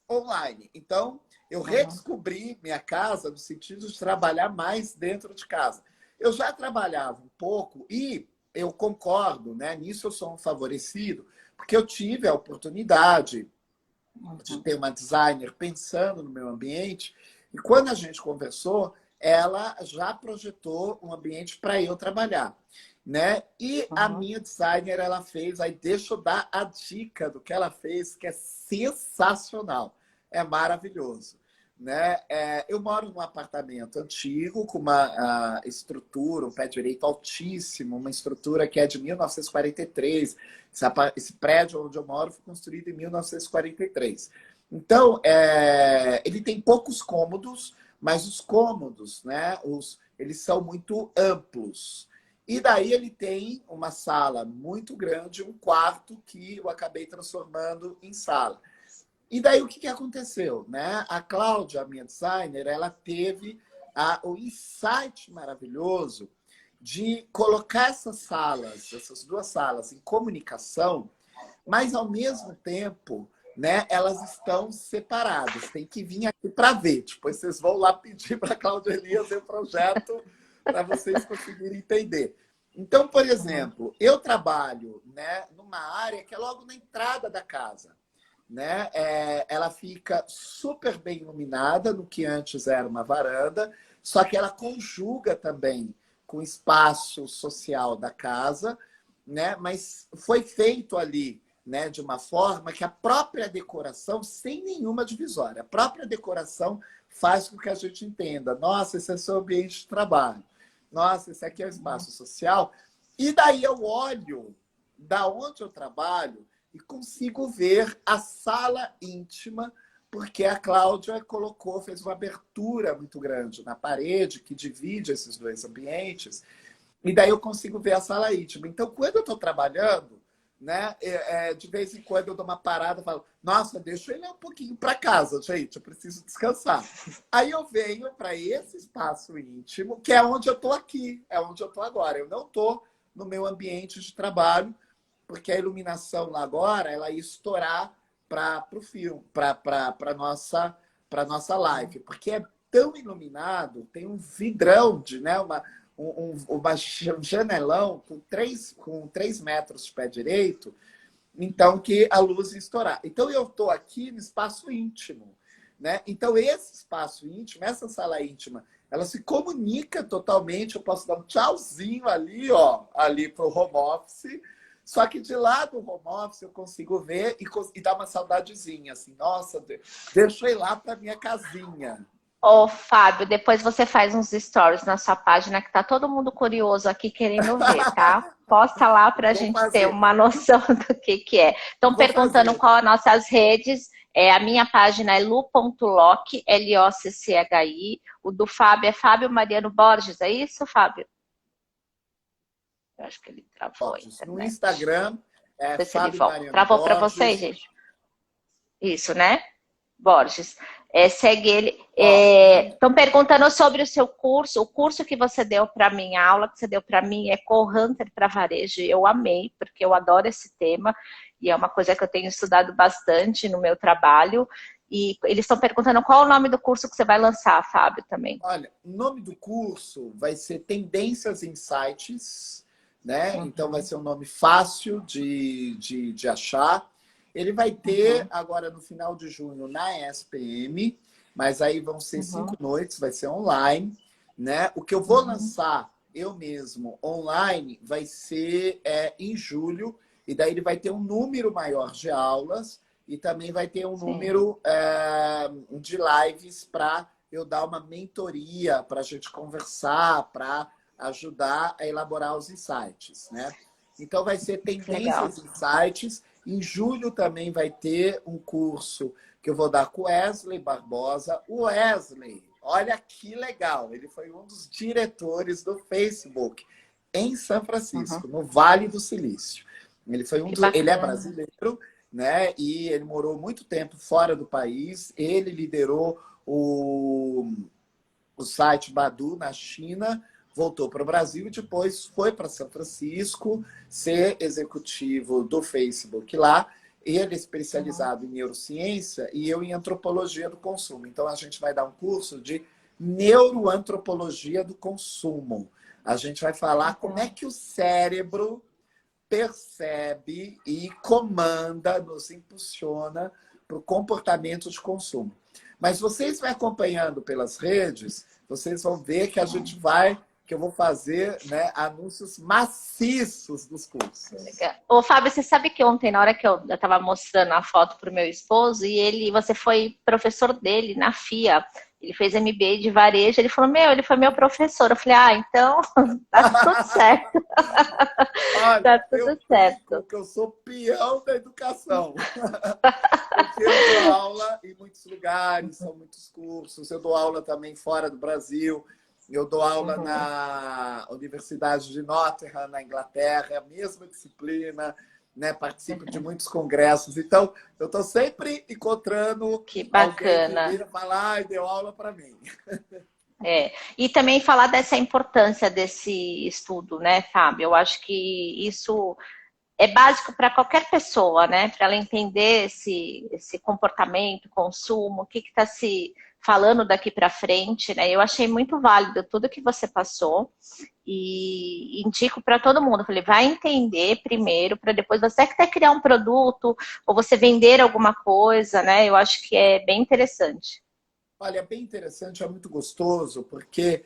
S2: online. Então, eu redescobri minha casa no sentido de trabalhar mais dentro de casa. Eu já trabalhava um pouco e eu concordo, né? Nisso eu sou um favorecido, porque eu tive a oportunidade de ter uma designer pensando no meu ambiente, e quando a gente conversou, ela já projetou um ambiente para eu trabalhar, né? E a minha designer, ela fez, aí deixa eu dar a dica do que ela fez, que é sensacional, é maravilhoso, né? Eu moro num apartamento antigo, com uma estrutura, um pé direito altíssimo, uma estrutura que é de 1943. Esse prédio onde eu moro foi construído em 1943. Então, ele tem poucos cômodos, mas os cômodos, né, eles são muito amplos. E daí ele tem uma sala muito grande, um quarto que eu acabei transformando em sala. E daí o que aconteceu, né? A Cláudia, a minha designer, ela teve o insight maravilhoso de colocar essas 2 salas em comunicação, mas ao mesmo tempo, né, elas estão separadas. Tem que vir aqui para ver. Depois vocês vão lá pedir para a Cláudia Elias o projeto para vocês conseguirem entender. Então, por exemplo, eu trabalho, né, numa área que é logo na entrada da casa, né? Ela fica super bem iluminada no que antes era uma varanda, só que ela conjuga também com o espaço social da casa, né? Mas foi feito ali, né, de uma forma que a própria decoração, sem nenhuma divisória, a própria decoração faz com que a gente entenda: nossa, esse é o seu ambiente de trabalho, nossa, esse aqui é o espaço social. E daí eu olho da onde eu trabalho e consigo ver a sala íntima, porque a Cláudia fez uma abertura muito grande na parede que divide esses 2 ambientes, e daí eu consigo ver a sala íntima. Então, quando eu estou trabalhando, né, de vez em quando eu dou uma parada e falo: nossa, deixa eu ir um pouquinho para casa, gente, eu preciso descansar. Aí eu venho para esse espaço íntimo, que é onde eu estou aqui, é onde eu estou agora. Eu não estou no meu ambiente de trabalho, porque a iluminação lá agora ela ia estourar para o filme, para para nossa live, porque é tão iluminado, tem um vidrão de, né, uma janelão com 3 metros de pé direito, então que a luz ia estourar. Então eu estou aqui no espaço íntimo, né? Então esse espaço íntimo, essa sala íntima, ela se comunica totalmente. Eu posso dar um tchauzinho ali, ó, ali para o home office. Só que de lá do home office eu consigo ver e dar uma saudadezinha, assim, nossa, deixa eu ir lá para minha casinha.
S3: Ô, Fábio, depois você faz uns stories na sua página que tá todo mundo curioso aqui querendo ver, tá? Posta lá pra
S2: Vou
S3: gente ter
S2: fazer.
S3: uma noção do que é. Estão
S2: Vou
S3: perguntando
S2: fazer.
S3: qual as nossas redes. A minha página é lu.lock, L-O-C-C-H-I. O do Fábio é Fábio Mariano Borges, é isso, Fábio? Eu acho que ele travou a internet.
S2: No Instagram é Fábio Mariano
S3: Travou para
S2: Borges.
S3: vocês, gente? Isso, né? Borges. Segue ele. Estão perguntando sobre o seu curso. O curso que você deu para mim, a aula que você deu para mim é Call Hunter para varejo. Eu amei, porque eu adoro esse tema e é uma coisa que eu tenho estudado bastante no meu trabalho. E eles estão perguntando qual é o nome do curso que você vai lançar, Fábio, também.
S2: Olha, o nome do curso vai ser Tendências Insights, né? Então vai ser um nome fácil de achar. Ele vai ter agora no final de junho na SPM, mas aí vão ser 5 noites, vai ser online, né? O que eu vou lançar eu mesmo online vai ser em julho, e daí ele vai ter um número maior de aulas e também vai ter um número de lives para eu dar uma mentoria, para a gente conversar, para ajudar a elaborar os insights, né? Então vai ser Tendências Insights. Em julho também vai ter um curso que eu vou dar com o Wesley Barbosa. O Wesley, olha que legal, ele foi um dos diretores do Facebook em São Francisco, no Vale do Silício. Ele é brasileiro, né? E ele morou muito tempo fora do país. Ele liderou o site Badu na China, voltou para o Brasil e depois foi para São Francisco ser executivo do Facebook lá. Ele é especializado em neurociência e eu em antropologia do consumo. Então, a gente vai dar um curso de neuroantropologia do consumo. A gente vai falar como é que o cérebro percebe e comanda, nos impulsiona para o comportamento de consumo. Mas vocês vão acompanhando pelas redes, vocês vão ver que que eu vou fazer, né, anúncios maciços dos cursos.
S3: Ô, Fábio, você sabe que ontem, na hora que eu estava mostrando a foto para o meu esposo, e você foi professor dele na FIA, ele fez MBA de varejo, ele falou, ele foi meu professor. Eu falei, então tá tudo certo.
S2: Olha,
S3: tá tudo certo.
S2: Porque eu sou peão da educação. Porque eu dou aula em muitos lugares, são muitos cursos, eu dou aula também fora do Brasil. Eu dou aula na Universidade de Nottingham, na Inglaterra, é a mesma disciplina, né? Participo de muitos congressos. Então, eu estou sempre encontrando alguém que vira falar e deu aula para mim.
S3: E também falar dessa importância desse estudo, né, Fábio? Eu acho que isso é básico para qualquer pessoa, né? Para ela entender esse comportamento, consumo, o que está se falando daqui para frente, né? Eu achei muito válido tudo que você passou e indico para todo mundo. Eu falei, vai entender primeiro, para depois você até criar um produto ou você vender alguma coisa, né? Eu acho que é bem interessante.
S2: Olha, é bem interessante, é muito gostoso, porque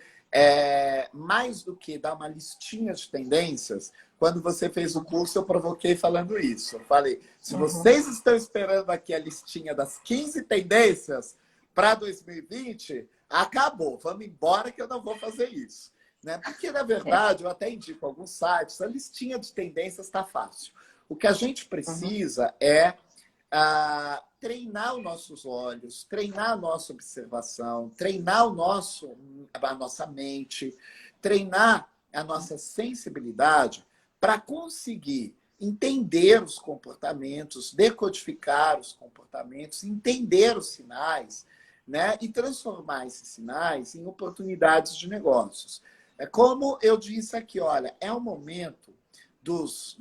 S2: mais do que dar uma listinha de tendências, quando você fez o curso, eu provoquei falando isso. Eu falei, se vocês estão esperando aqui a listinha das 15 tendências para 2020, acabou. Vamos embora que eu não vou fazer isso. Né? Porque, na verdade, eu até indico alguns sites, a listinha de tendências está fácil. O que a gente precisa é treinar os nossos olhos, treinar a nossa observação, treinar a nossa mente, treinar a nossa sensibilidade para conseguir entender os comportamentos, decodificar os comportamentos, entender os sinais, né? E transformar esses sinais em oportunidades de negócios. É como eu disse aqui, olha, é o momento dos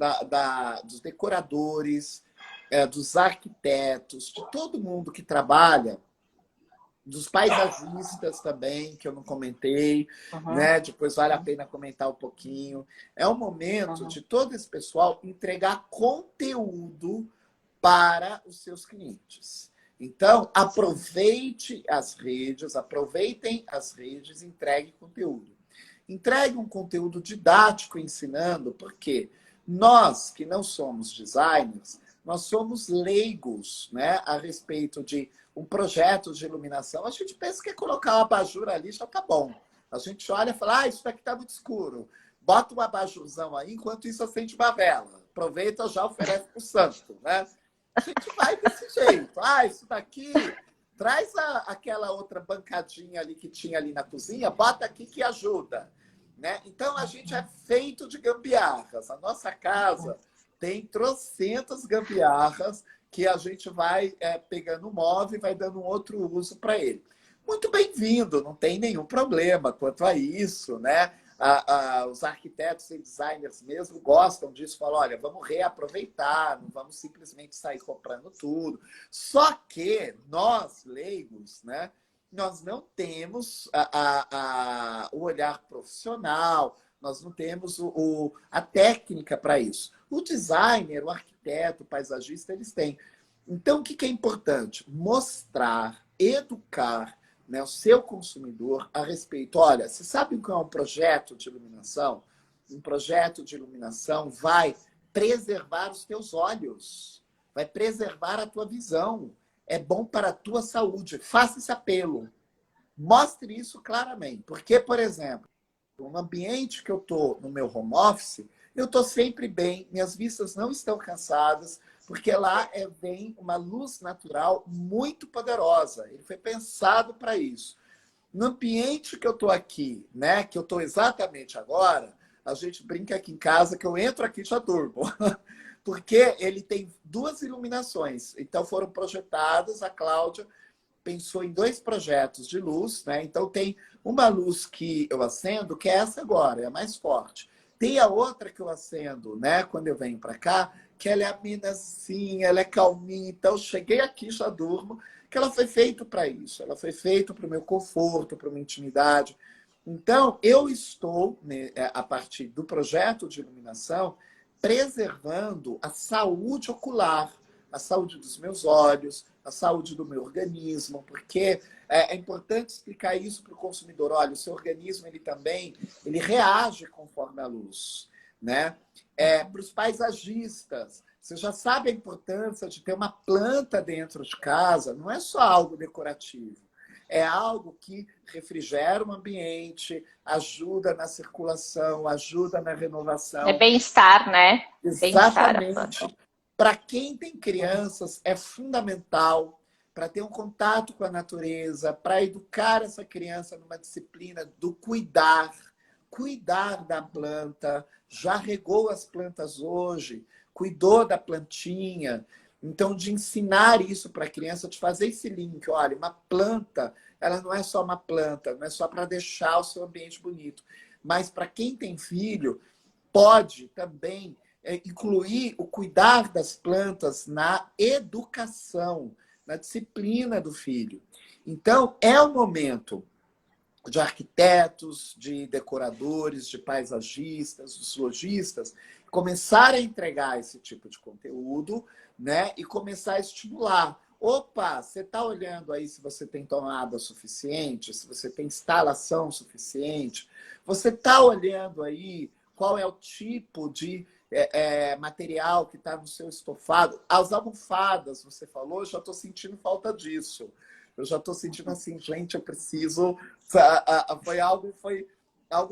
S2: decoradores, dos arquitetos, de todo mundo que trabalha dos paisagistas também, que eu não comentei, né? Depois vale a pena comentar um pouquinho. É o momento de todo esse pessoal entregar conteúdo para os seus clientes. Então, aproveitem as redes, entregue conteúdo. Entregue um conteúdo didático ensinando, porque nós que não somos designers, nós somos leigos, né, a respeito de um projeto de iluminação. A gente pensa que é colocar uma abajur ali já tá bom. A gente olha e fala, isso daqui tá muito escuro. Bota um abajurzão aí, enquanto isso acende uma vela. Aproveita, já oferece para o santo, né? A gente vai desse jeito. Isso daqui, traz aquela outra bancadinha ali que tinha ali na cozinha, bota aqui que ajuda. Né? Então, a gente é feito de gambiarras. A nossa casa tem trocentas gambiarras que a gente vai pegando o móvel e vai dando um outro uso para ele. Muito bem-vindo, não tem nenhum problema quanto a isso, né? Os arquitetos e designers mesmo gostam disso, falam, olha, vamos reaproveitar, não vamos simplesmente sair comprando tudo. Só que nós, leigos, né, nós não temos o olhar profissional, nós não temos a técnica para isso. O designer, o arquiteto, o paisagista, eles têm. Então, o que é importante? Mostrar, educar, né, o seu consumidor a respeito. Olha, você sabe o que é um projeto de iluminação? Um projeto de iluminação vai preservar os teus olhos, vai preservar a tua visão. É bom para a tua saúde. Faça esse apelo. Mostre isso claramente. Porque, por exemplo, no ambiente que eu estou no meu home office, eu estou sempre bem, minhas vistas não estão cansadas, porque lá vem uma luz natural muito poderosa. Ele foi pensado para isso. No ambiente que eu estou aqui, né, que eu estou exatamente agora, a gente brinca aqui em casa que eu entro aqui e já durmo. Porque ele tem duas iluminações. Então foram projetadas, a Cláudia pensou em 2 projetos de luz, né? Então tem uma luz que eu acendo, que é essa agora, é a mais forte. Tem a outra que eu acendo, né, quando eu venho para cá, que ela é aminazinha, ela é calminha. Então eu cheguei aqui, já durmo, que ela foi feita para isso. Ela foi feita para o meu conforto, para a minha intimidade. Então eu estou, né, a partir do projeto de iluminação, preservando a saúde ocular, a saúde dos meus olhos, a saúde do meu organismo, porque é importante explicar isso para o consumidor. Olha, o seu organismo ele reage conforme a luz, né? Para os paisagistas, você já sabe a importância de ter uma planta dentro de casa, não é só algo decorativo. É algo que refrigera o ambiente, ajuda na circulação, ajuda na renovação.
S3: É bem-estar, né?
S2: Exatamente. Para quem tem crianças, é fundamental para ter um contato com a natureza, para educar essa criança numa disciplina do cuidar da planta. Já regou as plantas hoje, cuidou da plantinha. Então, de ensinar isso para a criança, de fazer esse link. Olha, uma planta, ela não é só uma planta, não é só para deixar o seu ambiente bonito. Mas para quem tem filho, pode também incluir o cuidar das plantas na educação, na disciplina do filho. Então, é o momento de arquitetos, de decoradores, de paisagistas, dos lojistas, começar a entregar esse tipo de conteúdo, né? E começar a estimular. Opa, você está olhando aí se você tem tomada suficiente, se você tem instalação suficiente, você está olhando aí qual é o tipo de material que está no seu estofado. As almofadas, você falou, eu já estou sentindo falta disso. Eu já estou sentindo assim, gente, eu preciso... Foi algo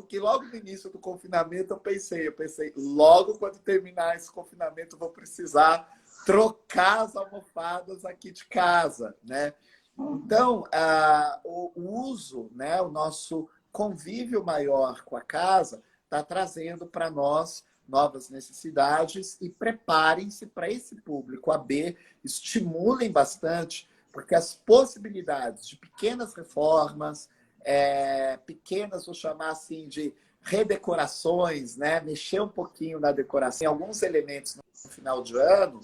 S2: que logo no início do confinamento eu pensei, logo quando terminar esse confinamento eu vou precisar trocar as almofadas aqui de casa, né? Então, o uso, né, o nosso convívio maior com a casa está trazendo para nós novas necessidades e preparem-se para esse público AB, estimulem bastante, porque as possibilidades de pequenas reformas, pequenas, vou chamar assim, de redecorações, né? Mexer um pouquinho na decoração, em alguns elementos no final de ano,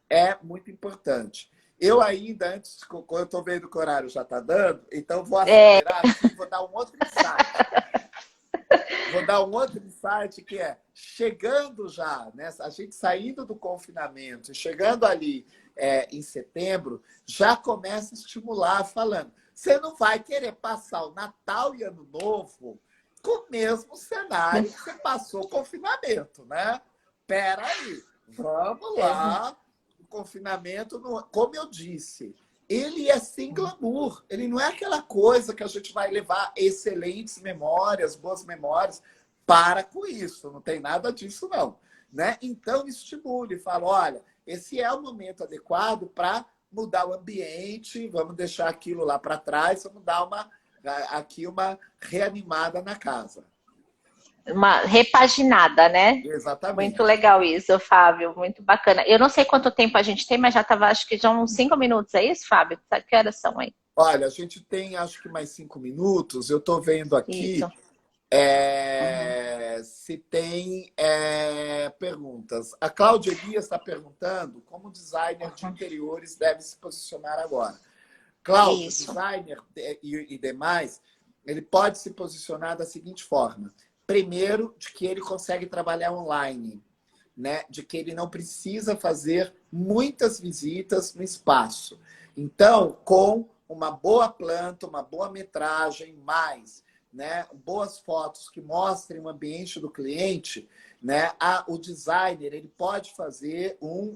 S2: é muito importante. Eu ainda, antes, quando eu estou vendo que o horário já está dando, então vou acelerar aqui, vou dar um outro insight. Vou dar um outro insight que é, chegando já, né, a gente saindo do confinamento e chegando ali em setembro, já começa a estimular falando. Você não vai querer passar o Natal e Ano Novo com o mesmo cenário que você passou o confinamento, né? Peraí, vamos lá. O confinamento, como eu disse, ele é sem glamour. Ele não é aquela coisa que a gente vai levar excelentes memórias, boas memórias. Para com isso, não tem nada disso, não. Né? Então, estimule, fala, olha, esse é o momento adequado para mudar o ambiente, vamos deixar aquilo lá para trás, vamos dar aqui uma reanimada na casa.
S3: Uma repaginada, né?
S2: Exatamente.
S3: Muito legal isso, Fábio, muito bacana. Eu não sei quanto tempo a gente tem, mas já estava, acho que já uns 5 minutos, é isso, Fábio? Que horas são aí?
S2: Olha, a gente tem, acho que mais 5 minutos. Eu estou vendo aqui se tem perguntas. A Cláudia Elias está perguntando como o designer de interiores deve se posicionar agora. Cláudio, designer e demais, ele pode se posicionar da seguinte forma. Primeiro, de que ele consegue trabalhar online, né? De que ele não precisa fazer muitas visitas no espaço. Então, com uma boa planta, uma boa metragem, mais, né, boas fotos que mostrem o ambiente do cliente, né, o designer ele pode fazer um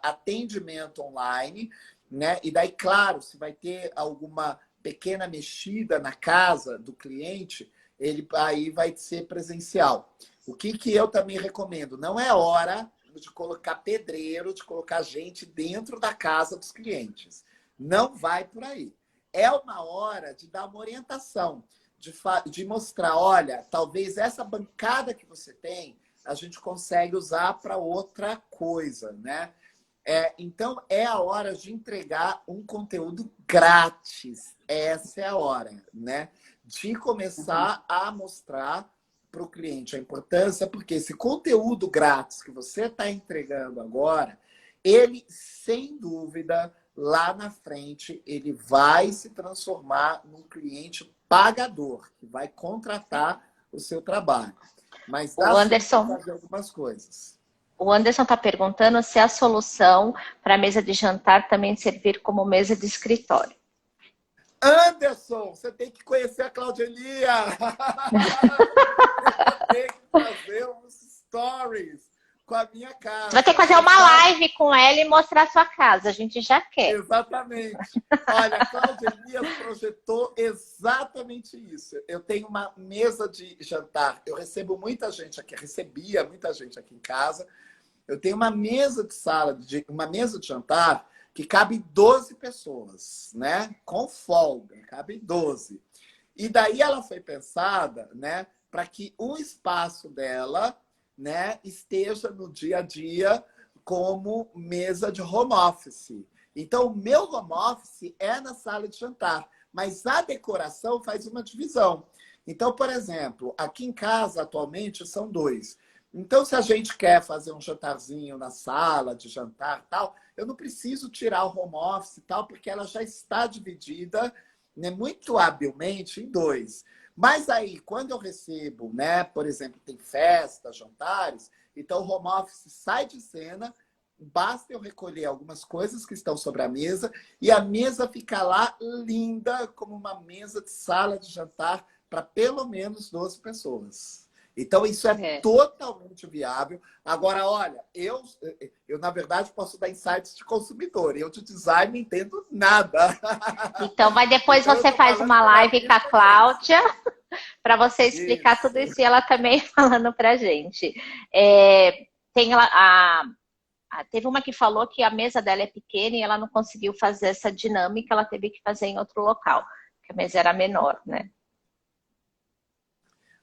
S2: atendimento online, né? E daí, claro, se vai ter alguma pequena mexida na casa do cliente, ele aí vai ser presencial. O que eu também recomendo? Não é hora de colocar pedreiro, de colocar gente dentro da casa dos clientes. Não vai por aí. É uma hora de dar uma orientação, de mostrar, olha, talvez essa bancada que você tem, a gente consegue usar para outra coisa, né? Então, é a hora de entregar um conteúdo grátis. Essa é a hora, né? De começar a mostrar para o cliente a importância, porque esse conteúdo grátis que você está entregando agora, ele, sem dúvida, lá na frente, ele vai se transformar num cliente pagador, que vai contratar o seu trabalho. Mas dá para fazer algumas coisas.
S3: O Anderson está perguntando se a solução para a mesa de jantar também servir como mesa de escritório.
S2: Anderson, você tem que conhecer a Cláudia Elia. Tem que fazer uns stories com a minha casa.
S3: Você vai ter que fazer uma live com ela e mostrar a sua casa. A gente já quer.
S2: Exatamente. Olha, a Cláudia Elias projetou exatamente isso. Eu tenho uma mesa de jantar. Eu recebo muita gente aqui, recebia muita gente aqui em casa. Eu tenho uma mesa de jantar que cabe 12 pessoas, né? Com folga, cabe 12. E daí ela foi pensada, né, para que o espaço dela, né, esteja no dia a dia como mesa de home office. Então, o meu home office é na sala de jantar, mas a decoração faz uma divisão. Então, por exemplo, aqui em casa, atualmente, são 2. Então, se a gente quer fazer um jantarzinho na sala de jantar e tal, eu não preciso tirar o home office e tal, porque ela já está dividida, né, muito habilmente em 2. Mas aí, quando eu recebo, né, por exemplo, tem festa, jantares, então o home office sai de cena, basta eu recolher algumas coisas que estão sobre a mesa e a mesa fica lá linda como uma mesa de sala de jantar para pelo menos 12 pessoas. Então, isso é totalmente viável. Agora, olha, eu, na verdade, posso dar insights de consumidor. Eu, de design, não entendo nada.
S3: Então, mas depois então, você faz uma live com a Cláudia para você explicar tudo isso e ela também falando para a gente. Teve uma que falou que a mesa dela é pequena e ela não conseguiu fazer essa dinâmica, ela teve que fazer em outro local, porque a mesa era menor, né?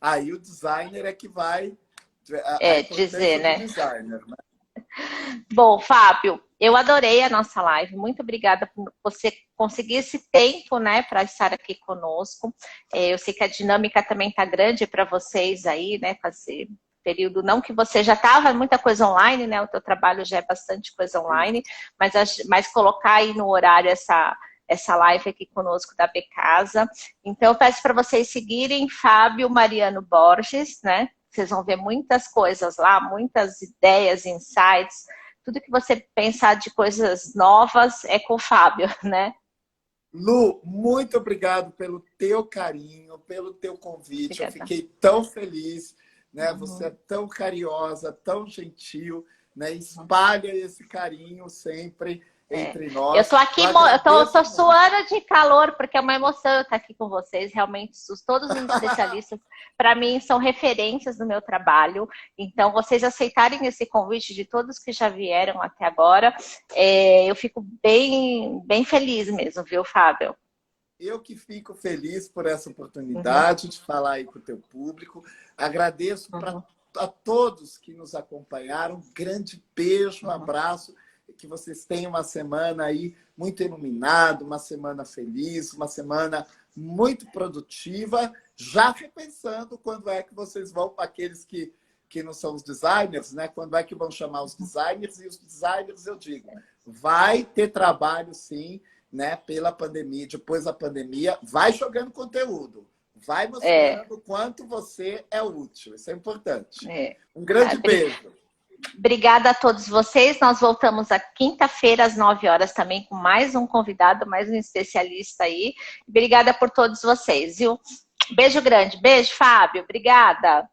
S2: Aí o designer é que vai
S3: dizer, né?
S2: Designer, né?
S3: Bom, Fábio, eu adorei a nossa live. Muito obrigada por você conseguir esse tempo, né, para estar aqui conosco. Eu sei que a dinâmica também está grande para vocês aí, né, fazer período, não que você já estava muita coisa online, né? O teu trabalho já é bastante coisa online, mas colocar aí no horário essa live aqui conosco da Becasa. Então, eu peço para vocês seguirem Fábio Mariano Borges, né? Vocês vão ver muitas coisas lá, muitas ideias, insights, tudo que você pensar de coisas novas é com o Fábio, né?
S2: Lu, muito obrigado pelo teu carinho, pelo teu convite.
S3: Obrigada.
S2: Eu fiquei tão feliz, né? Você é tão carinhosa, tão gentil, né? Espalha esse carinho sempre entre nós.
S3: Eu tô aqui, eu tô suando de calor, porque é uma emoção eu estar aqui com vocês. Realmente, todos os especialistas, para mim, são referências no meu trabalho. Então, vocês aceitarem esse convite de todos que já vieram até agora, eu fico bem, bem feliz mesmo, viu, Fábio?
S2: Eu que fico feliz por essa oportunidade de falar aí com o teu público. Agradeço a todos que nos acompanharam. Um grande beijo, um abraço. Que vocês tenham uma semana aí muito iluminada, uma semana feliz, uma semana muito produtiva, já repensando quando é que vocês vão, aqueles que não são os designers, né? Quando é que vão chamar os designers, e os designers, eu digo, vai ter trabalho sim, né? Pela pandemia, depois da pandemia, vai jogando conteúdo, vai mostrando o quanto você é útil, isso é importante. Um grande beijo.
S3: Obrigada a todos vocês. Nós voltamos a quinta-feira, às 9 horas, também com mais um convidado, mais um especialista aí. Obrigada por todos vocês, viu? Beijo grande. Beijo, Fábio. Obrigada.